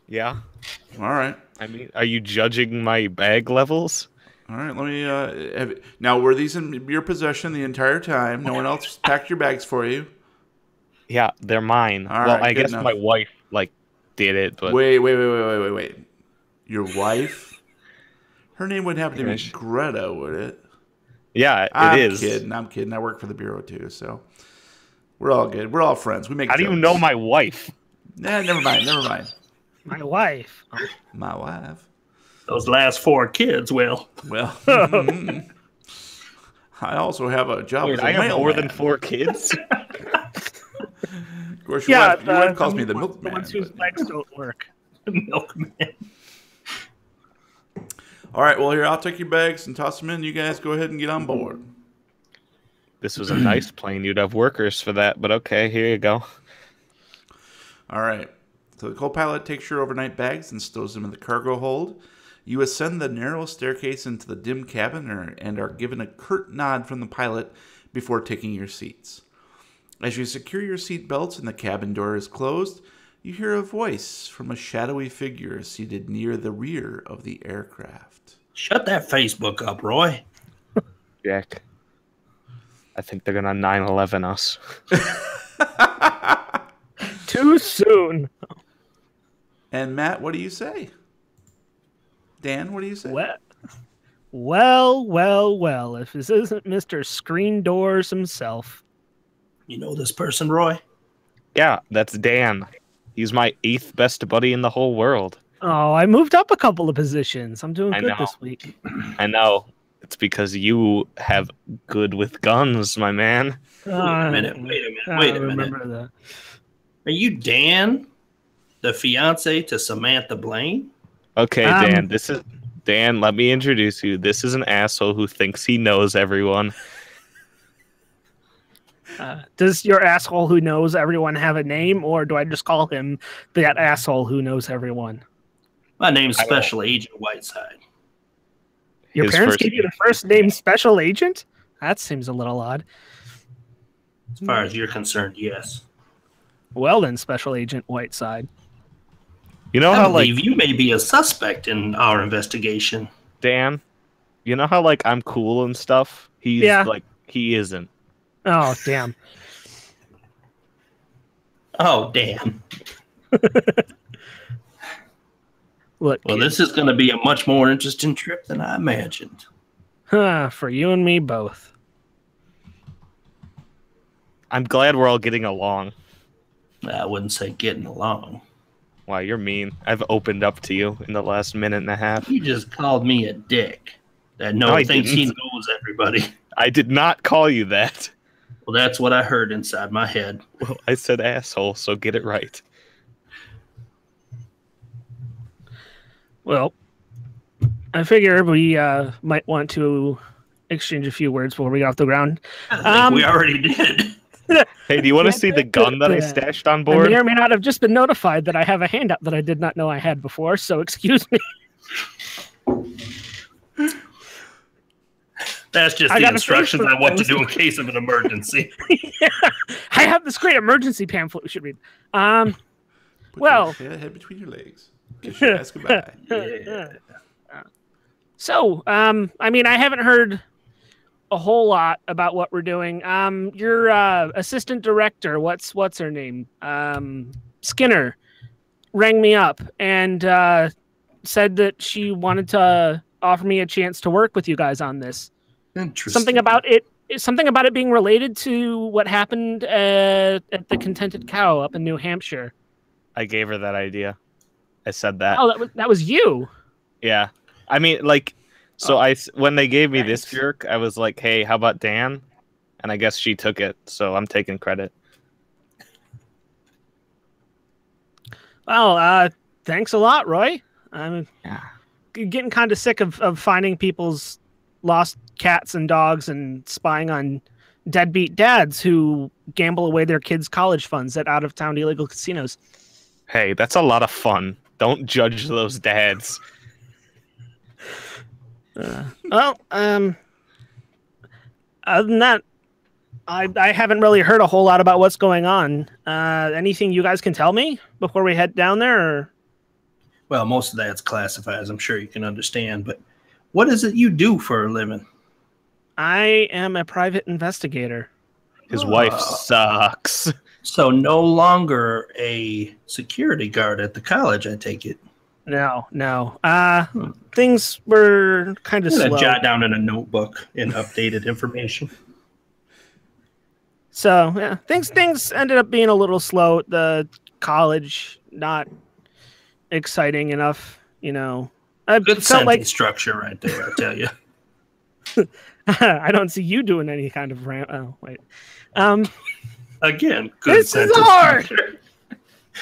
Yeah. All right. I mean, are you judging my bag levels? All right. Let me. Now, were these in your possession the entire time? No one else packed your bags for you? Yeah, they're mine. All well, right, I good guess enough. my wife did it, but Wait. Your wife? Her name wouldn't happen to be Gosh. Greta, would it? yeah, I'm it is. kidding. I work for the bureau too, so we're all good. We're all friends. We make. How do you jokes. know my wife? Nah, never mind. My wife. My wife. Those last 4 kids, Will. Well, I also have a job Wait, as a I have more mailman. than 4 kids? Of course, your wife calls me the The milkman. ones whose but- legs don't work. Milkman. All right, well, here, I'll take your bags and toss them in. You guys go ahead and get on board. This was a nice plane. You'd have workers for that, but okay, here you go. All right. So the co-pilot takes your overnight bags and stows them in the cargo hold. You ascend the narrow staircase into the dim cabin and are given a curt nod from the pilot before taking your seats. As you secure your seat belts and the cabin door is closed, you hear a voice from a shadowy figure seated near the rear of the aircraft. Shut that Facebook up, Roy. Jack, I think they're gonna 9/11 us. Too soon. And Matt, what do you say? Dan, what do you say? Well, well, well, if this isn't Mr. Screen Doors himself. You know this person, Roy? Yeah, that's Dan. He's my 8th best buddy in the whole world. Oh, I moved up a couple of positions. I'm doing I good know. this week. I know. It's because you have good with guns, my man. Wait a minute. I remember that. Are you Dan, the fiance to Samantha Blaine? Okay, Dan, let me introduce you. This is an asshole who thinks he knows everyone. Does your asshole who knows everyone have a name, or do I just call him that asshole who knows everyone? My name's Special Agent Whiteside. Your parents gave you the first name Special Agent? That seems a little odd. As far as you're concerned, yes. Well then, Special Agent Whiteside. You know I how believe you may be a suspect in our investigation. Dan, you know how I'm cool and stuff? He isn't. Oh, damn. Oh, damn. Look, well, this is going to be a much more interesting trip than I imagined. For you and me both. I'm glad we're all getting along. I wouldn't say getting along. Wow, you're mean. I've opened up to you in the last minute and a half. You just called me a dick. That thinks he knows everybody. I did not call you that. Well, that's what I heard inside my head. Well, I said asshole, so get it right. Well, I figure we might want to exchange a few words before we get off the ground. I think we already did. Hey, do you want to see the gun that I stashed on board? I may or may not have just been notified that I have a handout that I did not know I had before, so excuse me. That's just the instructions on what to do in case of an emergency. Yeah, I have this great emergency pamphlet we should read. Put your head between your legs. Kiss your ass goodbye. Yeah. So, I mean, I haven't heard a whole lot about what we're doing. Your assistant director, what's her name? Skinner, rang me up and said that she wanted to offer me a chance to work with you guys on this. Interesting. Something about it being related to what happened at the Contented Cow up in New Hampshire. I gave her that idea. I said that. Oh, that was you. Yeah. I mean, when they gave me this jerk, I was like, hey, how about Dan? And I guess she took it, so I'm taking credit. Well, thanks a lot, Roy. I'm getting kind of sick of finding people's lost cats and dogs and spying on deadbeat dads who gamble away their kids' college funds at out-of-town illegal casinos. Hey, that's a lot of fun. Don't judge those dads. Other than that, I haven't really heard a whole lot about what's going on. Anything you guys can tell me before we head down there? Or? Well, most of that's classified, as I'm sure you can understand. But what is it you do for a living? I am a private investigator. His wife sucks. So no longer a security guard at the college, I take it. No. Things were kind of slow. Jot down in a notebook in updated information. So yeah, things ended up being a little slow at the college. Not exciting enough, you know. Good sentence structure right there, I tell you. I don't see you doing any kind of rant. Oh wait. Again, good this sentence is hard. structure.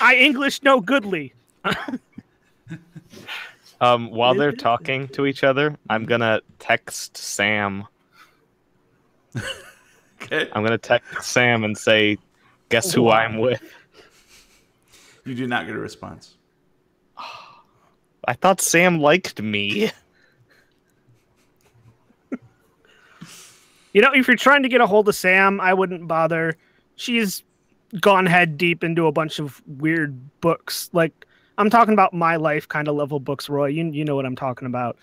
I English no goodly. While they're talking to each other, I'm gonna text Sam. Okay. I'm gonna text Sam and say, "Guess who I'm with?" You do not get a response. I thought Sam liked me. You know, if you're trying to get a hold of Sam, I wouldn't bother. She's gone head deep into a bunch of weird books. Like, I'm talking about my life kind of level books, Roy. You know what I'm talking about.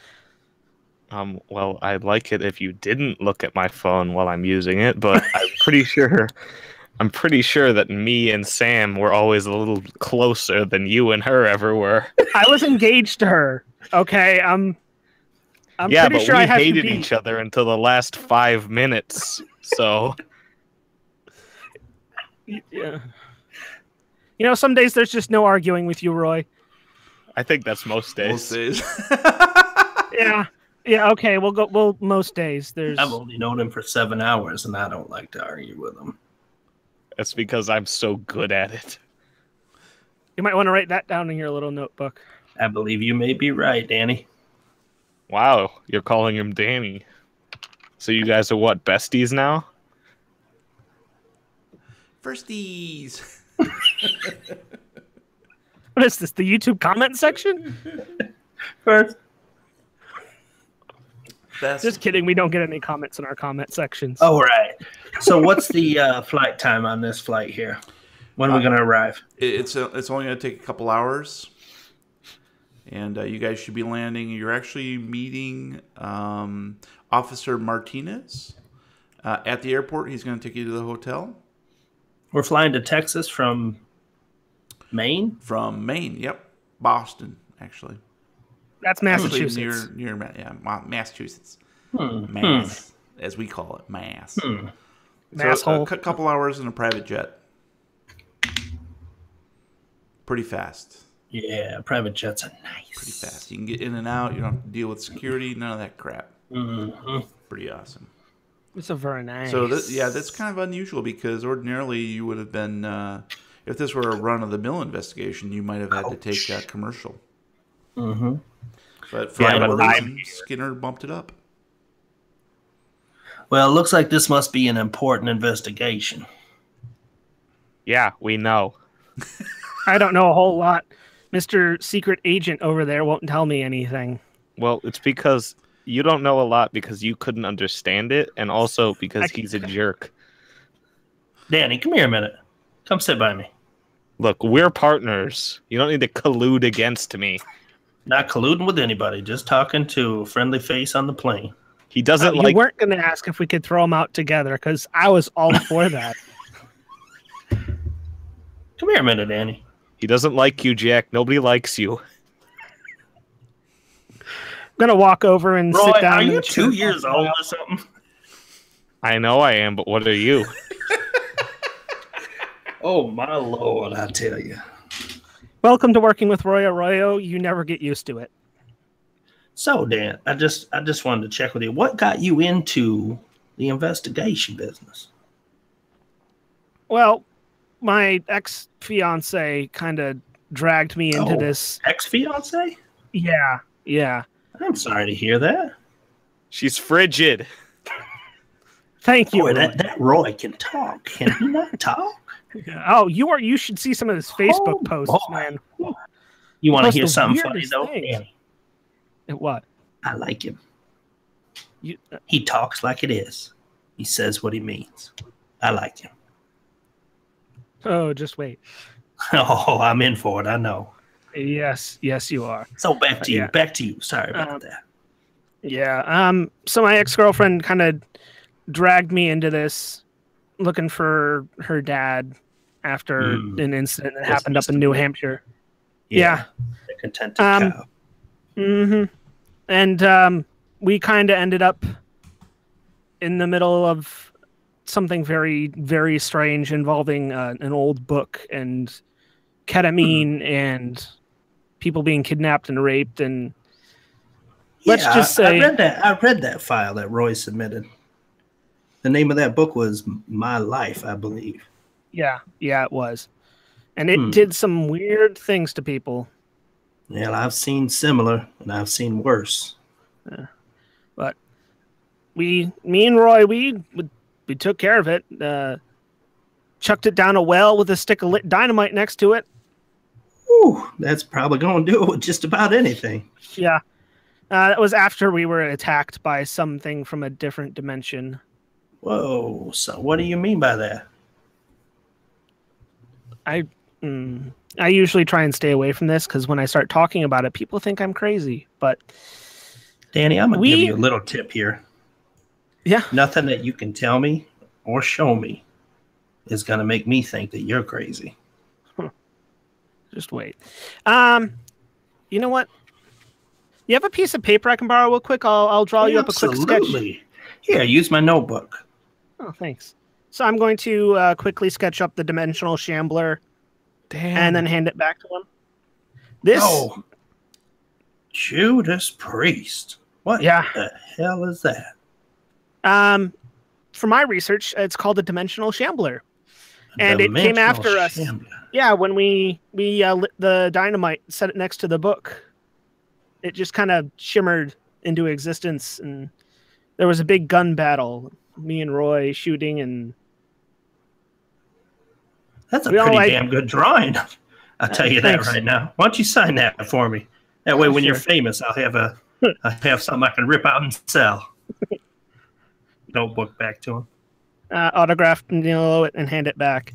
Well, I'd like it if you didn't look at my phone while I'm using it, but I'm pretty sure that me and Sam were always a little closer than you and her ever were. I was engaged to her. Okay, I'm Yeah, pretty but sure we I have to hated be. each other until the last 5 minutes. So Yeah. You know, some days there's just no arguing with you, Roy. I think that's most days. Most days. Yeah. Yeah. Okay. We'll go. Well, most days there's. I've only known him for 7 hours, and I don't like to argue with him. That's because I'm so good at it. You might want to write that down in your little notebook. I believe you may be right, Danny. Wow, you're calling him Danny. So you guys are what, besties now? Firsties. What is this? The YouTube comment section? First, Just kidding. We don't get any comments in our comment sections. oh, right. So what's the flight time on this flight here? When are we going to arrive? It's only going to take a couple hours. And you guys should be landing. You're actually meeting Officer Martinez at the airport. He's going to take you to the hotel. We're flying to Texas from Maine? From Maine, yep. Boston, actually. That's Massachusetts. Actually near Massachusetts. As we call it, Mass. So a couple hours in a private jet. Pretty fast. Yeah, private jets are nice. Pretty fast. You can get in and out. You don't have to deal with security. None of that crap. Pretty awesome. It's a very nice. So that's kind of unusual because ordinarily you would have been, if this were a run-of-the-mill investigation, you might have had to take a commercial. Mm-hmm. But for whatever reason, Skinner bumped it up. Well, it looks like this must be an important investigation. Yeah, we know. I don't know a whole lot. Mr. Secret Agent over there won't tell me anything. Well, it's because you don't know a lot because you couldn't understand it, and also because he's a jerk. Danny, come here a minute. Come sit by me. Look, we're partners. You don't need to collude against me. Not colluding with anybody, just talking to a friendly face on the plane. He doesn't You weren't going to ask if we could throw them out together because I was all for that. Come here a minute, Danny. He doesn't like you, Jack. Nobody likes you. I'm going to walk over and Roy, sit down. are you 2 years old or something? I know I am, but what are you? Oh, my Lord, I tell you. Welcome to working with Roy Arroyo. You never get used to it. So, Dan, I just wanted to check with you. What got you into the investigation business? Well, my ex-fiance kind of dragged me into this. Ex-fiance? Yeah. I'm sorry to hear that. She's frigid. Thank you. Boy, that Roy can talk. Can he not talk? Yeah. Oh, you should see some of his Facebook posts, man. You want to Post hear the something funny, weirdest though? things. Danny? What? I like him. You, He talks like it is. He says what he means. I like him. oh, just wait. Oh, I'm in for it. I know. Yes, you are. So back to you. Yeah. Back to you. Sorry about that. Yeah. So my ex-girlfriend kind of dragged me into this, looking for her dad after an incident that happened up in New Hampshire. Yeah. The contented cow. Mm-hmm. And we kind of ended up in the middle of something very, very strange involving an old book and ketamine and people being kidnapped and raped. And let's just say I read that file that Roy submitted. The name of that book was My Life, I believe. Yeah, it was. And it did some weird things to people. Well, I've seen similar, and I've seen worse. But me and Roy, we took care of it. Chucked it down a well with a stick of lit dynamite next to it. Ooh, that's probably going to do it with just about anything. Yeah. That was after we were attacked by something from a different dimension. Whoa, so what do you mean by that? I usually try and stay away from this because when I start talking about it, people think I'm crazy. But Danny, I'm going to give you a little tip here. Yeah. Nothing that you can tell me or show me is going to make me think that you're crazy. Just wait. You know what? You have a piece of paper I can borrow real quick? I'll draw you up a quick sketch. Absolutely. Here, use my notebook. Oh, thanks. So I'm going to quickly sketch up the dimensional shambler and then hand it back to him. This... Oh, Judas Priest. What the hell is that? For my research, it's called a dimensional shambler. And it came after us. Yeah, when we lit the dynamite, set it next to the book. It just kind of shimmered into existence, and there was a big gun battle. Me and Roy shooting, and that's a pretty damn good drawing. I'll tell you that right now. Why don't you sign that for me? That way, when you're famous, I'll have something I can rip out and sell. Notebook back to him. Autographed and it and hand it back.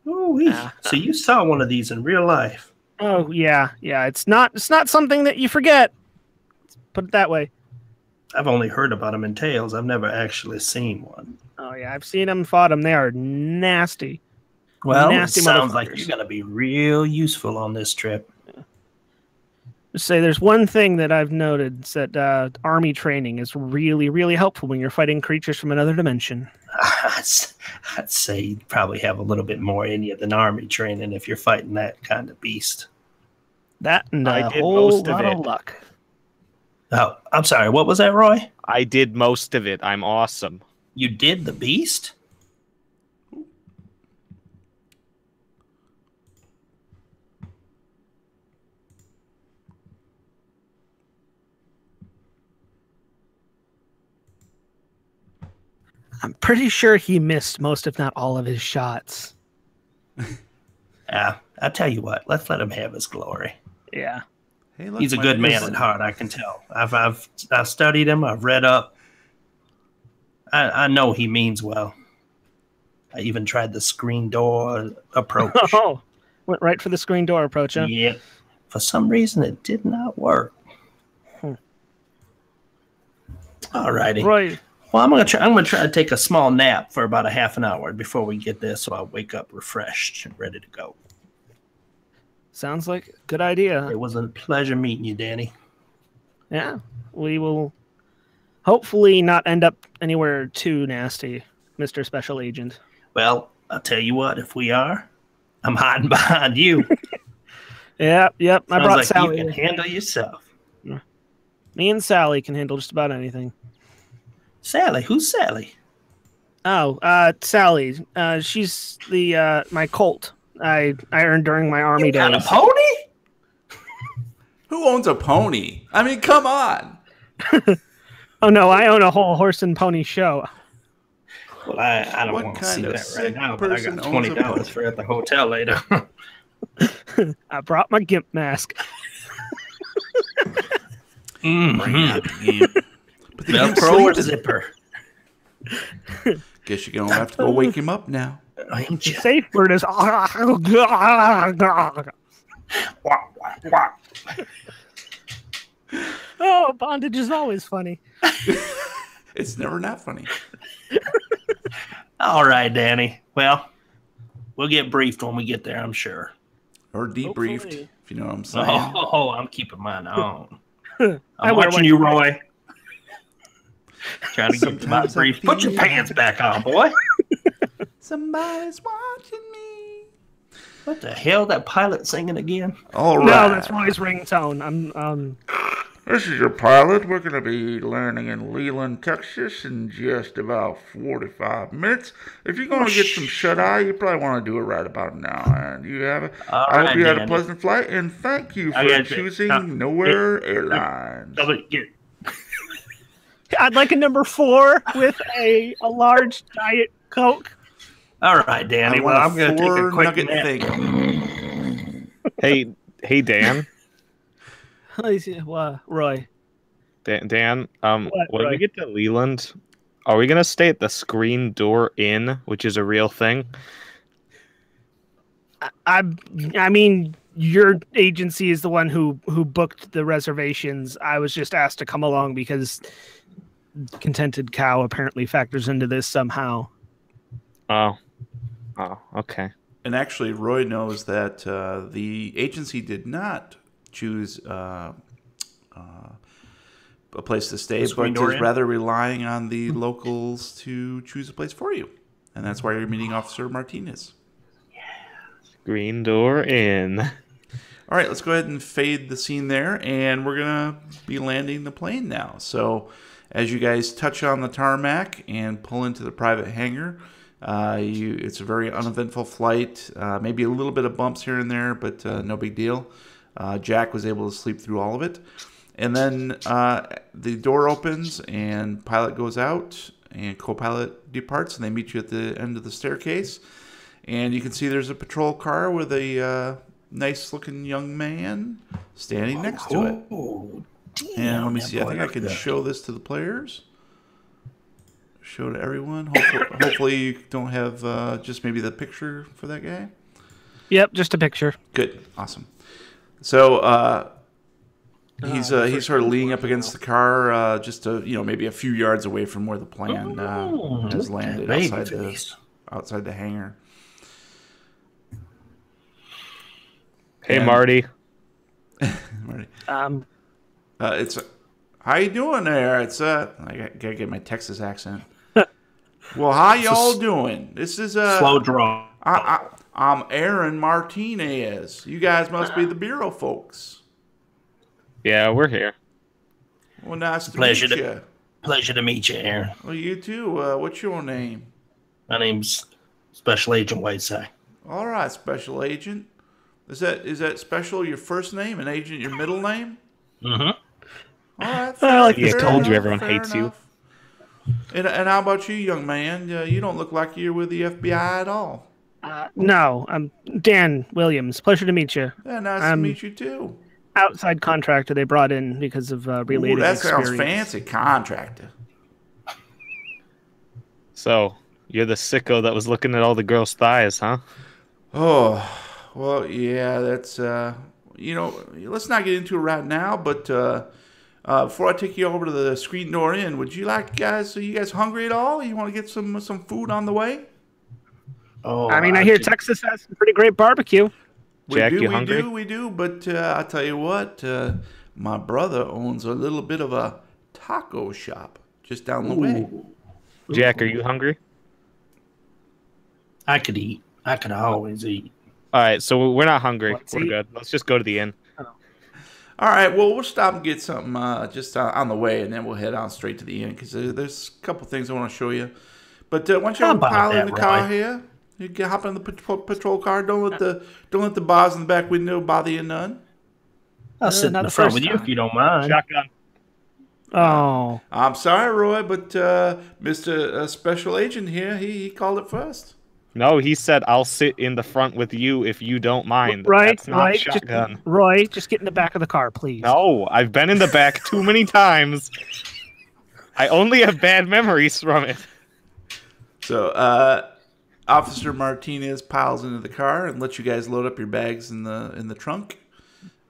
Oh, so you saw one of these in real life? Oh yeah. It's not something that you forget. Let's put it that way. I've only heard about them in tales. I've never actually seen one. Oh yeah, I've seen them, fought them. They are nasty. Well, nasty. It sounds like you're gonna be real useful on this trip. Just say there's one thing that I've noted is that army training is really, really helpful when you're fighting creatures from another dimension. I'd say you'd probably have a little bit more in you than army training if you're fighting that kind of beast. That and a whole lot of luck. Oh, I'm sorry. What was that, Roy? I did most of it. I'm awesome. You did the beast? I'm pretty sure he missed most, if not all, of his shots. Yeah, I'll tell you what. Let's let him have his glory. Yeah. Hey, look, he's a good man at heart, I can tell. I've studied him. I've read up. I know he means well. I even tried the screen door approach. Oh, went right for the screen door approach, huh? Yeah. For some reason, it did not work. All righty. Roy. Well, I'm gonna try to take a small nap for about a half an hour before we get there, so I'll wake up refreshed and ready to go. Sounds like a good idea. It was a pleasure meeting you, Danny. Yeah, we will hopefully not end up anywhere too nasty, Mr. Special Agent. Well, I'll tell you what. If we are, I'm hiding behind you. Yep. I brought like Sally. You can handle yourself. Me and Sally can handle just about anything. Sally? Who's Sally? Oh, Sally. She's the my colt I earned during my army days. Got a pony? Who owns a pony? I mean, come on. Oh no, I own a whole horse and pony show. Well, I don't want to see that right now, but I got $20 for it at the hotel later. I brought my gimp mask. Velcro or zipper? Guess you're gonna have to go wake him up now. The safe word is. Oh, bondage is always funny. It's never not funny. All right, Danny. Well, we'll get briefed when we get there, I'm sure. Or debriefed, Hopefully. if you know what I'm saying. Oh, I'm keeping mine on. I'm watching you, Roy. Trying to get to my brief. Put your pants back on, boy. Somebody's watching me. What the hell? That pilot singing again? All right. No, that's Roy's ringtone. This is your pilot. We're going to be landing in Leland, Texas in just about 45 minutes. If you're going to get some shut-eye, you probably want to do it right about now. And you have it. I hope you had a pleasant flight, and thank you for choosing Nowhere Airlines. I'd like a number 4 with a large Diet Coke. All right, Danny. Well, I'm going to take a quick nap. Hey, Dan. Roy. Dan, when we get to Leland, are we gonna stay at the Screen Door Inn, which is a real thing? I mean, your agency is the one who booked the reservations. I was just asked to come along because Contented Cow apparently factors into this somehow. Oh, okay. And actually, Roy knows that the agency did not choose a place to stay, The but Screen Door is Inn? rather relying on the locals to choose a place for you. And that's why you're meeting Officer Martinez. Green door in. All right, let's go ahead and fade the scene there, and we're going to be landing the plane now. So as you guys touch on the tarmac and pull into the private hangar, it's a very uneventful flight, maybe a little bit of bumps here and there, but no big deal. Jack was able to sleep through all of it. And then the door opens, and pilot goes out, and co-pilot departs, and they meet you at the end of the staircase. And you can see there's a patrol car with a nice-looking young man standing next to it. Oh, And let me see. I think I can show this to the players. Show to everyone. Hopefully you don't have just maybe the picture for that guy. Yep, just a picture. Good. Awesome. So he's sort of leaning up against the car, just maybe a few yards away from where the plane has landed outside the hangar. Hey, Marty. Marty. It's how you doing there? It's I gotta get my Texas accent. Well, how y'all doing? This is slow draw. I'm Aaron Martinez. You guys must be the bureau folks. Yeah, we're here. Well, nice to meet you. Pleasure to meet you, Aaron. Well, you too. What's your name? My name's Special Agent Whiteside. All right, Special Agent. Is that Special your first name and Agent your middle name? Mm-hmm. All right. He told you everyone hates you. And how about you, young man? You don't look like you're with the FBI at all. No, I'm Dan Williams. Pleasure to meet you. Yeah, nice to meet you too. Outside contractor they brought in because of related Ooh, that experience. sounds fancy, contractor. So, you're the sicko that was looking at all the girls' thighs, huh? Oh, well, yeah, that's, let's not get into it right now, but before I take you over to the Screen Door Inn, would you like guys, are you guys hungry at all? You want to get some food on the way? Oh, I mean, I hear Texas has some pretty great barbecue. Jack, you hungry? We do, but I'll tell you what, my brother owns a little bit of a taco shop just down the way. Jack, are you hungry? I could eat. I could always eat. All right, so we're not hungry. We're eat. good. Let's just go to the inn. All right, well, we'll stop and get something just on the way, and then we'll head on straight to the inn because there's a couple things I want to show you. But why don't you pile in the car here? You can hop in the patrol car. Don't let the bars in the back window bother you none. I'll sit in the front with you if you don't mind. Shotgun. Oh, I'm sorry, Roy, but Mr. Special Agent here, he called it first. No, he said, I'll sit in the front with you if you don't mind. That's not shotgun. Roy, just get in the back of the car, please. No, I've been in the back too many times. I only have bad memories from it. So, Officer Martinez piles into the car and lets you guys load up your bags in the trunk.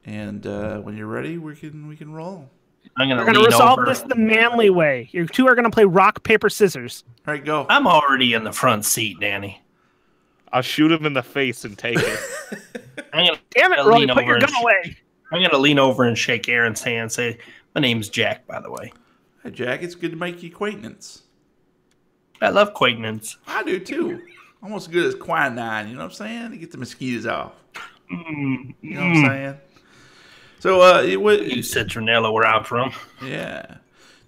And when you're ready, we can roll. We're going to resolve this the manly way. You two are going to play rock, paper, scissors. All right, go. I'm already in the front seat, Danny. I'll shoot him in the face and take it. Damn it, Roy, put your gun away. I'm going to lean over and shake Aaron's hand and say, my name's Jack, by the way. Hi, Jack. It's good to make your acquaintance. I love acquaintance. I do, too. Almost as good as quinine, you know what I'm saying? To get the mosquitoes off. You know what I'm saying? So, You citronella where I'm from. Yeah.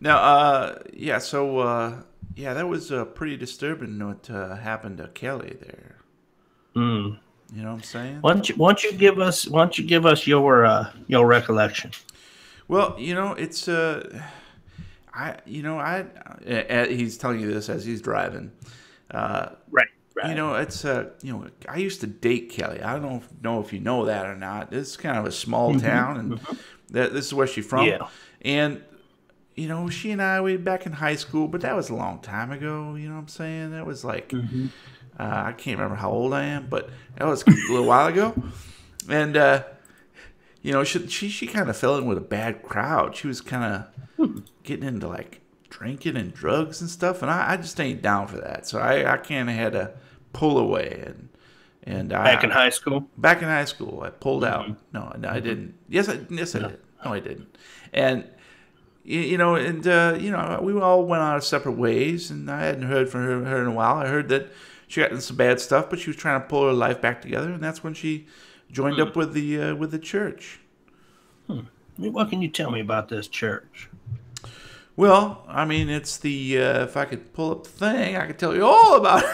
Now, that was pretty disturbing what happened to Kelly there. Mm. You know what I'm saying? Why don't you give us your recollection? Well, it's he's telling you this as he's driving. Right. It's I used to date Kelly. I don't know if you know that or not. It's kind of a small town, and this is where she's from. Yeah. And she and I, we back in high school, but that was a long time ago. You know what I'm saying? That was like, I can't remember how old I am, but that was a little while ago. And, she kind of fell in with a bad crowd. She was kind of getting into like drinking and drugs and stuff. And I just ain't down for that. So I kind of had to pull away. And back in high school? Back in high school, I pulled out. No, I didn't. Yes, I did. No, I didn't. And, and we all went our separate ways, and I hadn't heard from her in a while. I heard that she got into some bad stuff, but she was trying to pull her life back together, and that's when she joined up with the church. What can you tell me about this church? Well, I mean, it's the if I could pull up the thing, I could tell you all about it.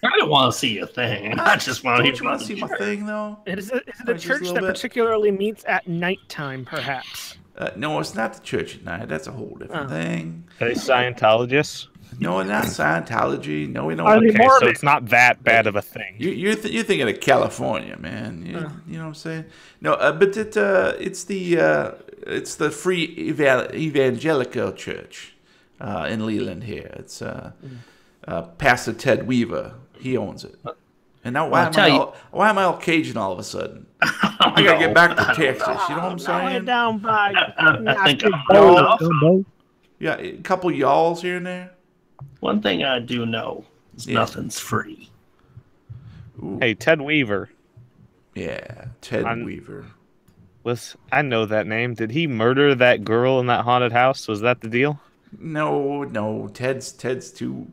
I don't want to see your thing. I just want to want to see my thing, though. Is it a church that particularly meets at nighttime, perhaps? No, it's not the church at night. That's a whole different thing. Are they Scientologists? No, not Scientology. No, we don't. Okay, so it's not that bad of a thing. You're thinking of California, man. You know what I'm saying? No, but it's the Free Evangelical Church in Leland here. It's Pastor Ted Weaver. He owns it. And now why am I all Cajun all of a sudden? I gotta get back to Texas. You know what I'm saying? Down by. I think Yeah, a couple y'alls here and there. one thing I do know is nothing's free. Ooh. Hey, Ted Weaver. Yeah, Ted Weaver. I know that name. Did he murder that girl in that haunted house? Was that the deal? No. Ted's too.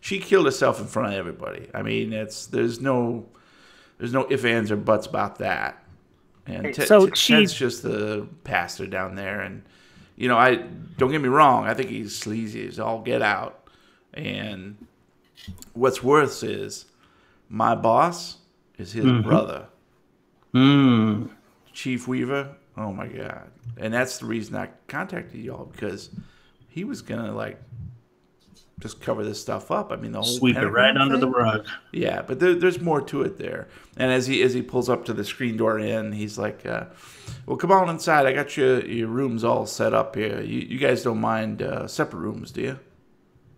She killed herself in front of everybody. I mean, there's no ifs, ands, or buts about that. And Ted's just the pastor down there, and I don't get me wrong. I think he's sleazy as all get out. And what's worse is my boss is his brother, Chief Weaver. Oh my God! And that's the reason I contacted y'all, because he was gonna just cover this stuff up. I mean, the whole sweep it right under the rug. Yeah, but there's more to it there. And as he pulls up to the screen door in, he's like, "Well, come on inside. I got your rooms all set up here. You guys don't mind separate rooms, do you?"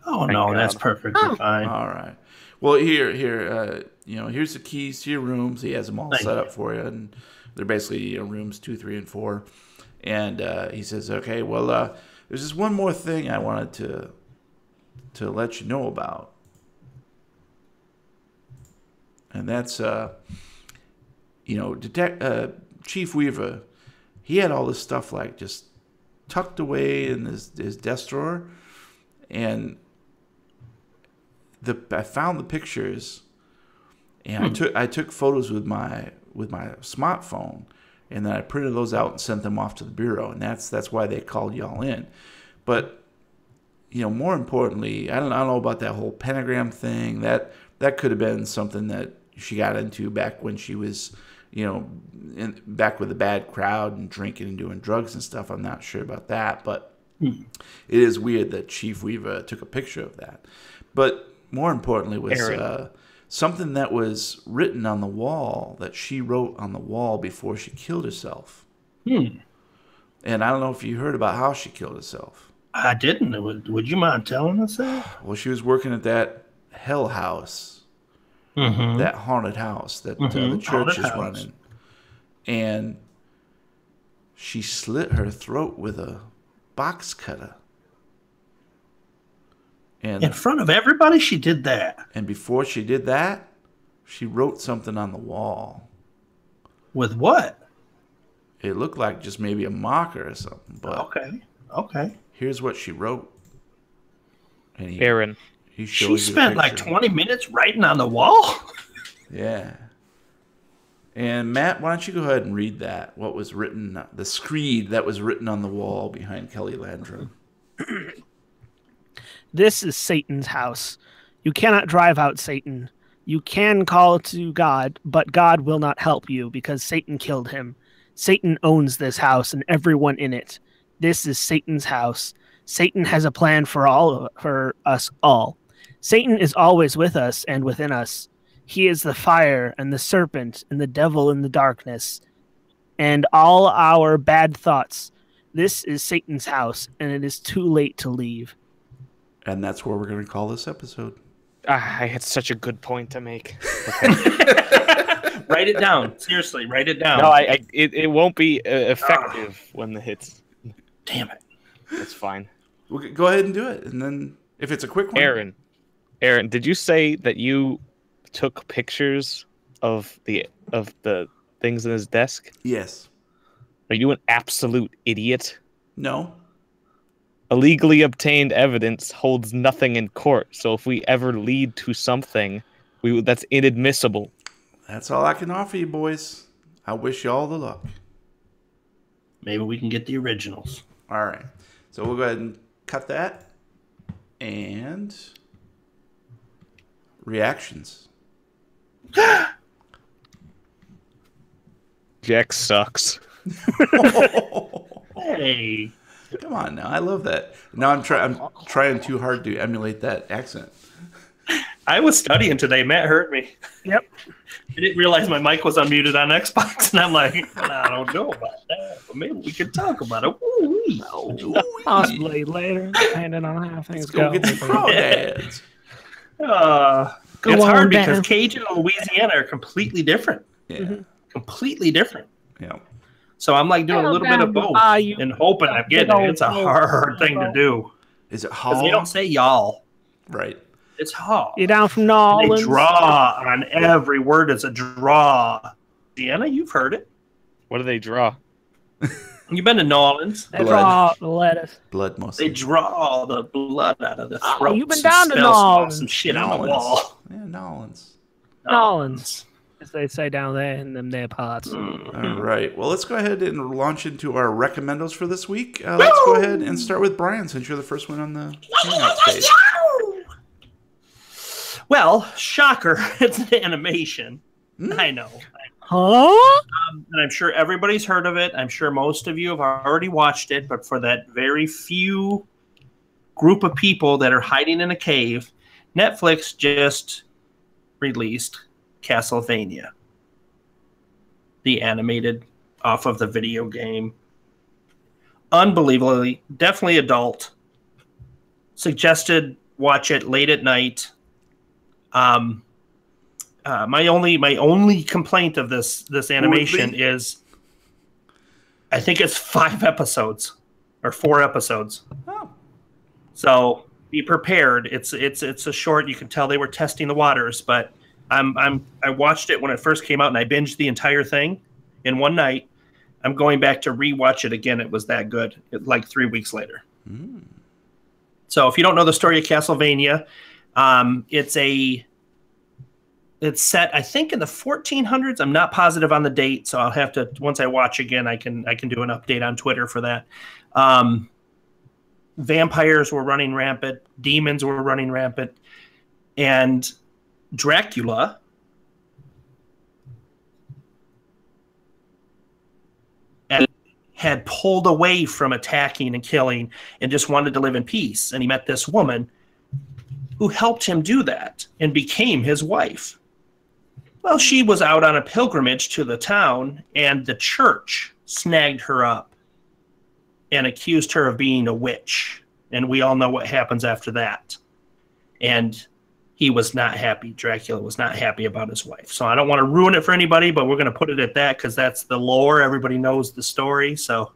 Oh no, that's perfectly fine. All right. Well, here, here's the keys to your rooms. He has them all set up for you, and they're basically rooms 2, 3, and 4. And he says, "Okay, well, there's just one more thing I wanted to let you know about, and that's Chief Weaver. He had all this stuff just tucked away in his desk drawer, and I found the pictures, and I took photos with my smartphone, and then I printed those out and sent them off to the bureau, and that's why they called y'all in. But more importantly, I don't know about that whole pentagram thing. That could have been something that she got into back when she was, back with a bad crowd and drinking and doing drugs and stuff. I'm not sure about that, but it is weird that Chief Weaver took a picture of that. But more importantly was something that was written on the wall, that she wrote on the wall before she killed herself. And I don't know if you heard about how she killed herself. I didn't. Would you mind telling us that? Well, she was working at that hell house, that haunted house that the church is running. And she slit her throat with a box cutter. And in front of everybody, she did that. And before she did that, she wrote something on the wall. With what? It looked like just maybe a marker or something. But okay. Here's what she wrote. And Aaron. She spent like 20 minutes writing on the wall? Yeah. And Matt, why don't you go ahead and read that? What was written, the screed that was written on the wall behind Kelly Landrum. This is Satan's house. You cannot drive out Satan. You can call to God, but God will not help you because Satan killed him. Satan owns this house and everyone in it. This is Satan's house. Satan has a plan for us all. Satan is always with us and within us. He is the fire and the serpent and the devil in the darkness and all our bad thoughts. This is Satan's house, and it is too late to leave. And that's where we're going to call this episode. I had such a good point to make. Okay. Write it down. Seriously, write it down. No, it won't be effective when the hits. Damn it. It's fine. We'll go ahead and do it, and then if it's a quick one. Aaron, did you say that you took pictures of the things in his desk? Yes. Are you an absolute idiot? No. Illegally obtained evidence holds nothing in court. So if we ever lead to something, that's inadmissible. That's all I can offer you, boys. I wish you all the luck. Maybe we can get the originals. All right. So we'll go ahead and cut that. And reactions. Jack sucks. Hey. Come on now. I love that. Now I'm trying too hard to emulate that accent. I was studying today. Matt heard me. Yep. I didn't realize my mic was unmuted on Xbox, and I'm like, I don't know about that, but maybe we could talk about it. Ooh-wee. Possibly later, depending on how things Go go. get some crawdads. It's on, hard because Dan. Cajun and Louisiana are completely different. Yeah. Completely different. Yeah. So I'm like doing a little bit of both and hoping I'm getting it. It's a hard thing to do. Is it Because Hall? they don't say y'all. Right. It's Hall. You down from New Orleans? They draw on every word as a draw. Deanna, you've heard it. What do they draw? You've been to New Orleans. They draw the lettuce. Blood mostly. They draw the blood out of the throat. you've been down to New Some shit on the Nolans. wall. Yeah, Nolans. New Orleans, as they say down there in them there parts. All right. Well, let's go ahead and launch into our recommendos for this week. Let's go ahead and start with Brian, since you're the first one on the hangout page. Well, shocker, it's an animation. I know. Huh? And I'm sure everybody's heard of it. I'm sure most of you have already watched it, but for that very few group of people that are hiding in a cave, Netflix just released Castlevania, the animated off of the video game. Unbelievably, definitely adult. Suggested watch it late at night. My only complaint of this animation is I think it's 5 episodes or 4 episodes. Oh. So be prepared. It's a short. You can tell they were testing the waters, but I watched it when it first came out and I binged the entire thing in one night. I'm going back to rewatch it again. It was that good. Like 3 weeks later. Mm. So if you don't know the story of Castlevania, it's set, I think, in the 1400s. I'm not positive on the date, so I'll have to, once I watch again, I can do an update on Twitter for that. Vampires were running rampant, demons were running rampant, and Dracula had pulled away from attacking and killing and just wanted to live in peace. And he met this woman who helped him do that and became his wife. Well, she was out on a pilgrimage to the town, and the church snagged her up and accused her of being a witch. And we all know what happens after that. And he was not happy. Dracula was not happy about his wife. So I don't want to ruin it for anybody, but we're going to put it at that because that's the lore. Everybody knows the story. So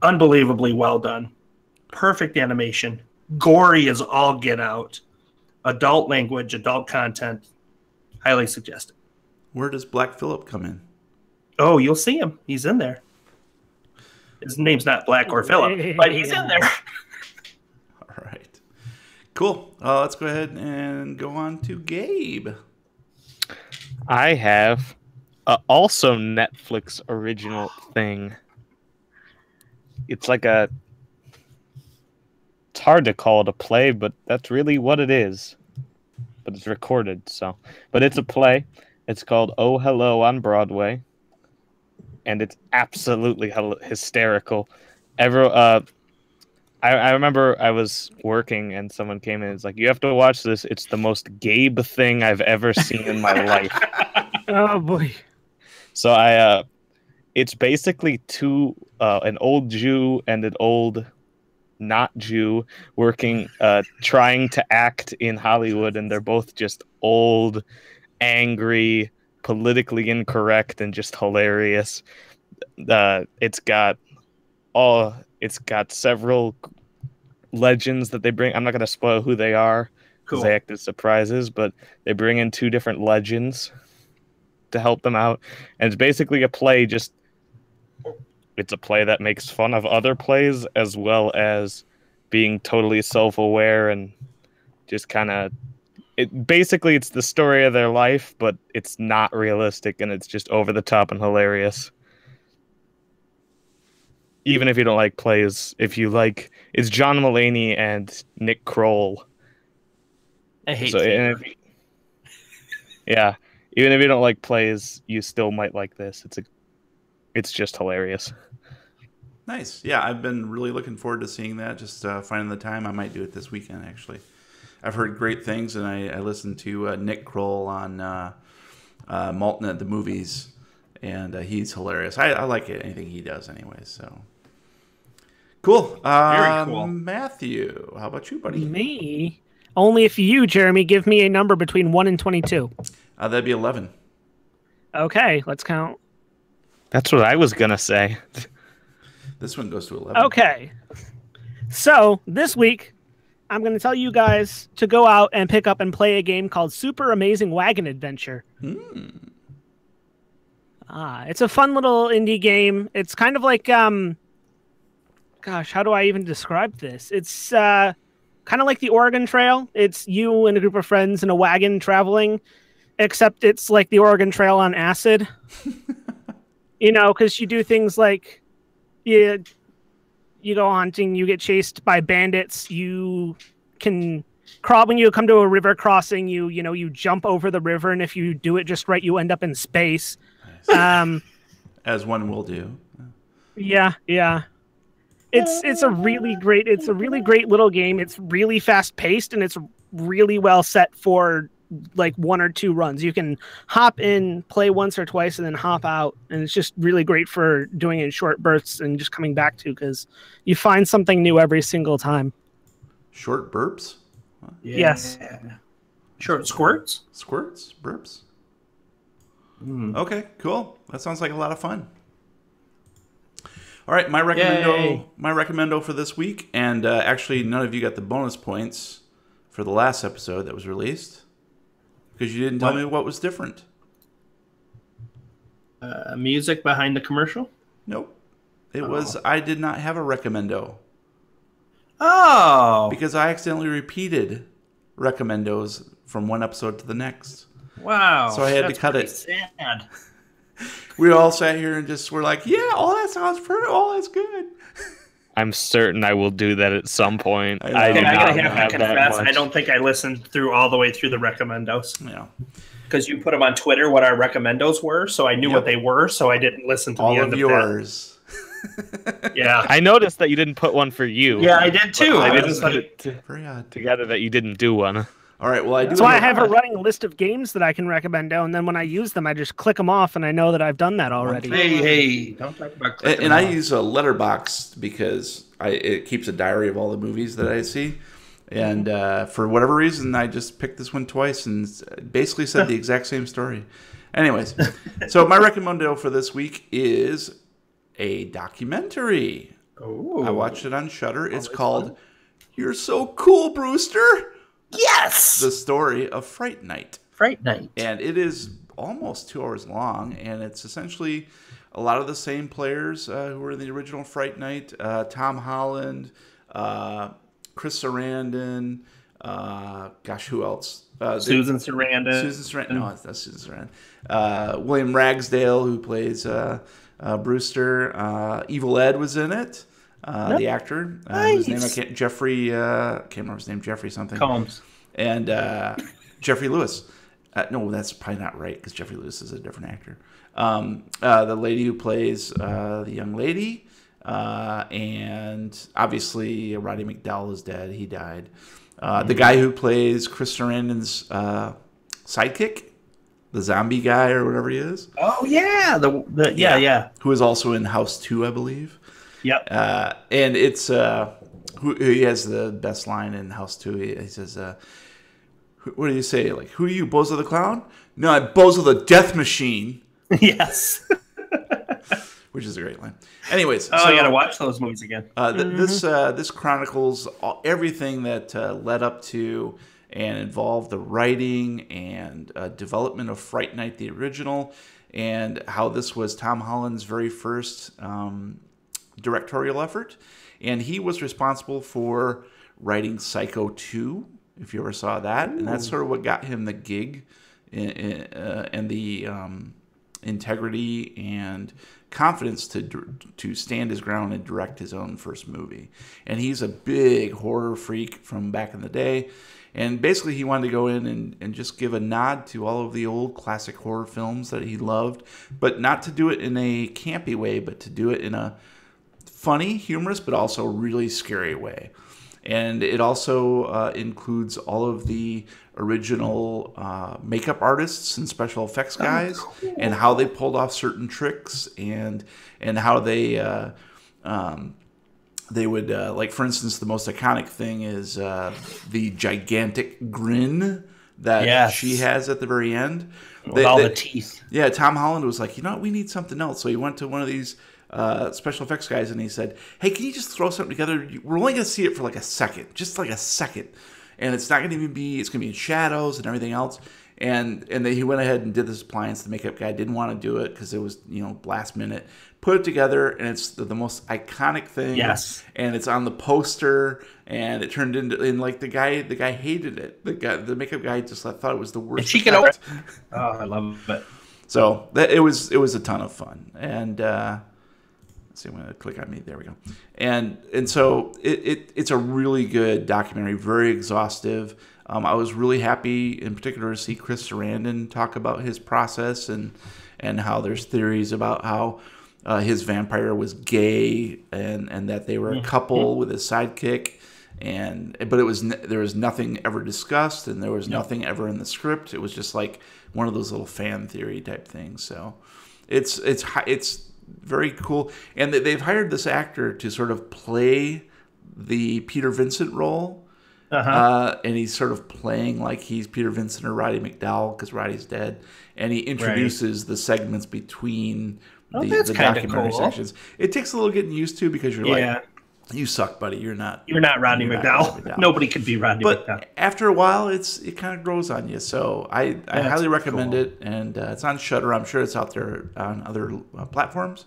unbelievably well done. Perfect animation. Gory as all get out. Adult language, adult content. Highly suggested. Where does Black Phillip come in? Oh, you'll see him. He's in there. His name's not Black or Phillip, but he's in there. All right. Cool. Let's go ahead and go on to Gabe. I have also Netflix original thing. It's like it's hard to call it a play, but that's really what it is. But it's recorded, so. But it's a play. It's called Oh Hello on Broadway. And it's absolutely hysterical. I remember I was working and someone came in and was like, you have to watch this. It's the most Gabe thing I've ever seen in my life. Oh, boy. So it's basically an old Jew and an old not Jew working, trying to act in Hollywood, and they're both just old, angry, politically incorrect, and just hilarious. It's got several legends that they bring. I'm not going to spoil who they are because they act as surprises, but they bring in 2 different legends to help them out, and it's basically a play just it's a play that makes fun of other plays as well as being totally self-aware and just kind of basically it's the story of their life, but it's not realistic and it's just over the top and hilarious. Even if you don't like plays, if you like, it's John Mulaney and Nick Kroll. I hate yeah. Even if you don't like plays, you still might like this. It's just hilarious. Nice. Yeah, I've been really looking forward to seeing that. Just finding the time. I might do it this weekend, actually. I've heard great things, and I listened to Nick Kroll on Malton at the Movies, and he's hilarious. I like anything he does anyway, so... Cool. Very cool. Matthew, how about you, buddy? Me? Only if you, Jeremy, give me a number between 1 and 22. That'd be 11. Okay, let's count. That's what I was going to say. This one goes to 11. Okay. So, this week, I'm going to tell you guys to go out and pick up and play a game called Super Amazing Wagon Adventure. It's a fun little indie game. It's kind of like... Gosh, how do I even describe this? It's kind of like the Oregon Trail. It's you and a group of friends in a wagon traveling, except it's like the Oregon Trail on acid. Because you do things like you go hunting, you get chased by bandits, you can crawl when you come to a river crossing, you jump over the river, and if you do it just right, you end up in space. Nice. As one will do. Yeah. It's a really great little game. It's really fast paced and it's really well set for like 1 or 2 runs. You can hop in, play once or twice, and then hop out, and it's just really great for doing it in short bursts and just coming back to because you find something new every single time. Short burps? Yeah. Yes. Short squirts? Squirts? Burps? Okay, cool. That sounds like a lot of fun. All right, my recommendo for this week, and actually none of you got the bonus points for the last episode that was released because you didn't tell me what was different. Music behind the commercial? Nope. It was I did not have a recommendo. Oh! Because I accidentally repeated recommendos from one episode to the next. Wow. So I had to cut it. Sad. We all sat here and just were like, yeah, all that sounds perfect. Oh, that's good. I'm certain I will do that at some point. I gotta have to confess, I don't think I listened through all the way through the recommendos. Yeah. Because you put them on Twitter what our recommendos were, so I knew what they were, so I didn't listen to all the end of of yours. Yeah. I noticed that you didn't put one for you. Yeah, I did too. I didn't put it together that you didn't do one. All right, well, I do. That's why I have a running list of games that I can recommend, and then when I use them, I just click them off, and I know that I've done that already. Hey, don't talk about clicking And I off. use a letterbox because it keeps a diary of all the movies that I see. And for whatever reason, I just picked this one twice and basically said the exact same story. Anyways, so my recommendo for this week is a documentary. Ooh. I watched it on Shudder. It's called You're So Cool, Brewster. Yes! The story of Fright Night. Fright Night. And it is almost 2 hours long, and it's essentially a lot of the same players who were in the original Fright Night. Tom Holland, Chris Sarandon, who else? Susan Sarandon. Susan Sarandon. No, that's Susan Sarandon. William Ragsdale, who plays Brewster. Evil Ed was in it. The actor, his name Jeffrey. Can't remember his name. Jeffrey something. Combs. And Jeffrey Lewis. No, that's probably not right because Jeffrey Lewis is a different actor. The lady who plays the young lady, and obviously Roddy McDowell is dead. He died. The guy who plays Chris Sarandon's sidekick, the zombie guy or whatever he is. Oh yeah, yeah. Who is also in House 2, I believe. Yep. And it's who he has the best line in House 2. He says, "What do you say? Like, who are you, Bozo the Clown? No, I'm Bozo the Death Machine." Yes. Which is a great line. Anyways, I gotta watch those movies again. This chronicles everything that led up to and involved the writing and development of Fright Night, the original. and how this was Tom Holland's very first directorial effort. And he was responsible for writing Psycho 2, if you ever saw that. Ooh. And that's sort of what got him the gig and the integrity and confidence to stand his ground and direct his own first movie. And he's a big horror freak from back in the day. And basically he wanted to go in and just give a nod to all of the old classic horror films that he loved, but not to do it in a campy way, but to do it in a funny, humorous, but also really scary way. And it also includes all of the original makeup artists and special effects guys, cool. And how they pulled off certain tricks, and how they would like, for instance, the most iconic thing is the gigantic grin that she has at the very end with all the teeth. Yeah, Tom Holland was like, you know what, we need something else. So he went to one of these special effects guys, and he said, hey, can you just throw something together? We're only going to see it for like a second, just like a second. And it's not going to even be, it's going to be in shadows and everything else. And then he went ahead and did this appliance. The makeup guy didn't want to do it because it was, last minute. Put it together, and it's the most iconic thing. Yes. And it's on the poster, and it turned into, and like the guy hated it. The makeup guy just thought it was the worst. And she can open. Oh, I love it. So it was a ton of fun. And let's see, I'm going to click on me. There we go. And so it's a really good documentary, very exhaustive. I was really happy in particular to see Chris Sarandon talk about his process and how there's theories about how his vampire was gay and that they were a couple with a sidekick. But there was nothing ever discussed, and there was nothing ever in the script. It was just like one of those little fan theory type things. So it's very cool. And they've hired this actor to sort of play the Peter Vincent role. And he's sort of playing like he's Peter Vincent or Roddy McDowall because Roddy's dead. And he introduces the segments between the documentary sections. It takes a little getting used to because you're like, you suck, buddy. You're not Rodney McDowall. Nobody could be Rodney McDowall. But after a while, it kind of grows on you. So I highly recommend it. And it's on Shudder. I'm sure it's out there on other platforms.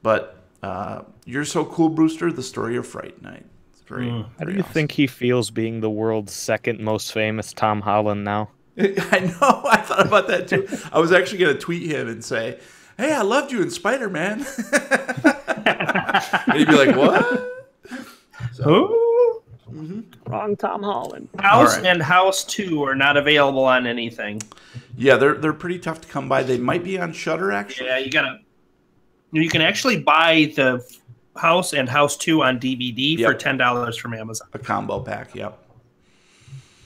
But You're So Cool, Brewster, The Story of Fright Night. How do you think he feels being the world's second most famous Tom Holland now? I know. I thought about that too. I was actually going to tweet him and say, hey, I loved you in Spider-Man. And he'd be like, what? So, Wrong Tom Holland. House and House 2 are not available on anything. Yeah, they're pretty tough to come by. They might be on Shudder, actually. Yeah, you can actually buy the House and House 2 on DVD for $10 from Amazon. A combo pack, yep.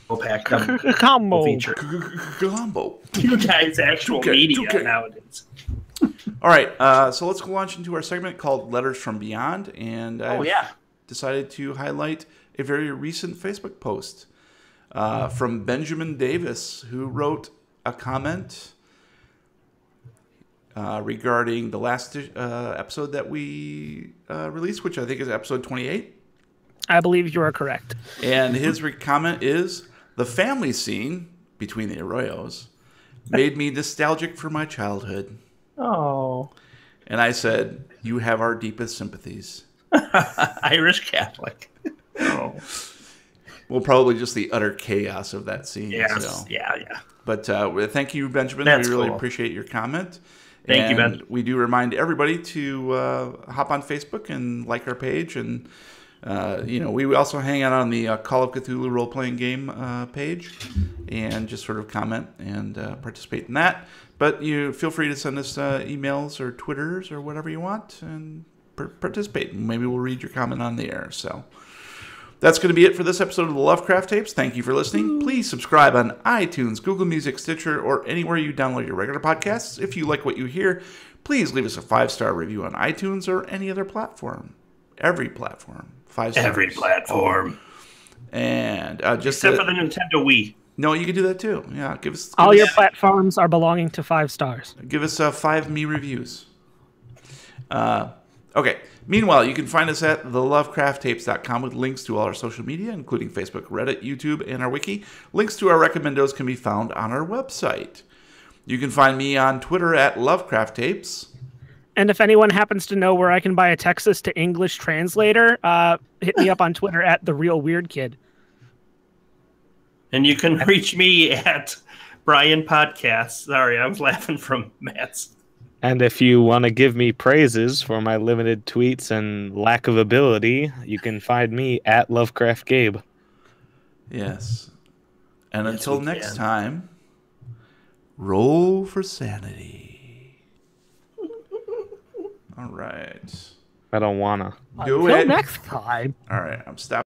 Combo feature. Combo. You guys' actual media nowadays. All right, so let's launch into our segment called Letters from Beyond. And I decided to highlight a very recent Facebook post from Benjamin Davis, who wrote a comment regarding the last episode that we released, which I think is episode 28. I believe you are correct. And his comment is, the family scene between the Arroyos made me nostalgic for my childhood. Oh. And I said, you have our deepest sympathies. Irish Catholic. Oh. Well, probably just the utter chaos of that scene. Yes. So. Yeah. But we Benjamin. That's we really cool. appreciate your comment. Thank you, Ben. We do remind everybody to hop on Facebook and like our page. And, we also hang out on the Call of Cthulhu role-playing game page and just sort of comment and participate in that. But you feel free to send us emails or Twitters or whatever you want and participate. Maybe we'll read your comment on the air. So that's going to be it for this episode of the Lovecraft Tapes. Thank you for listening. Please subscribe on iTunes, Google Music, Stitcher, or anywhere you download your regular podcasts. If you like what you hear, please leave us a 5-star review on iTunes or any other platform. Every platform. 5 stars. Every platform. And except for the Nintendo Wii. No, you can do that too. Yeah, give us all your platforms are belonging to 5 stars. Give us 5 me reviews. Okay. Meanwhile, you can find us at thelovecrafttapes.com with links to all our social media, including Facebook, Reddit, YouTube, and our wiki. Links to our recommendos can be found on our website. You can find me on Twitter at Lovecraft Tapes. And if anyone happens to know where I can buy a Texas to English translator, hit me up on Twitter at The Real Weird Kid. And you can reach me at Brian Podcast. Sorry, I was laughing from Matt's. And if you want to give me praises for my limited tweets and lack of ability, you can find me at Lovecraft Gabe. Yes. And until next time, roll for sanity. All right. I don't wanna. Do Until it. next time. All right. I'm stopping.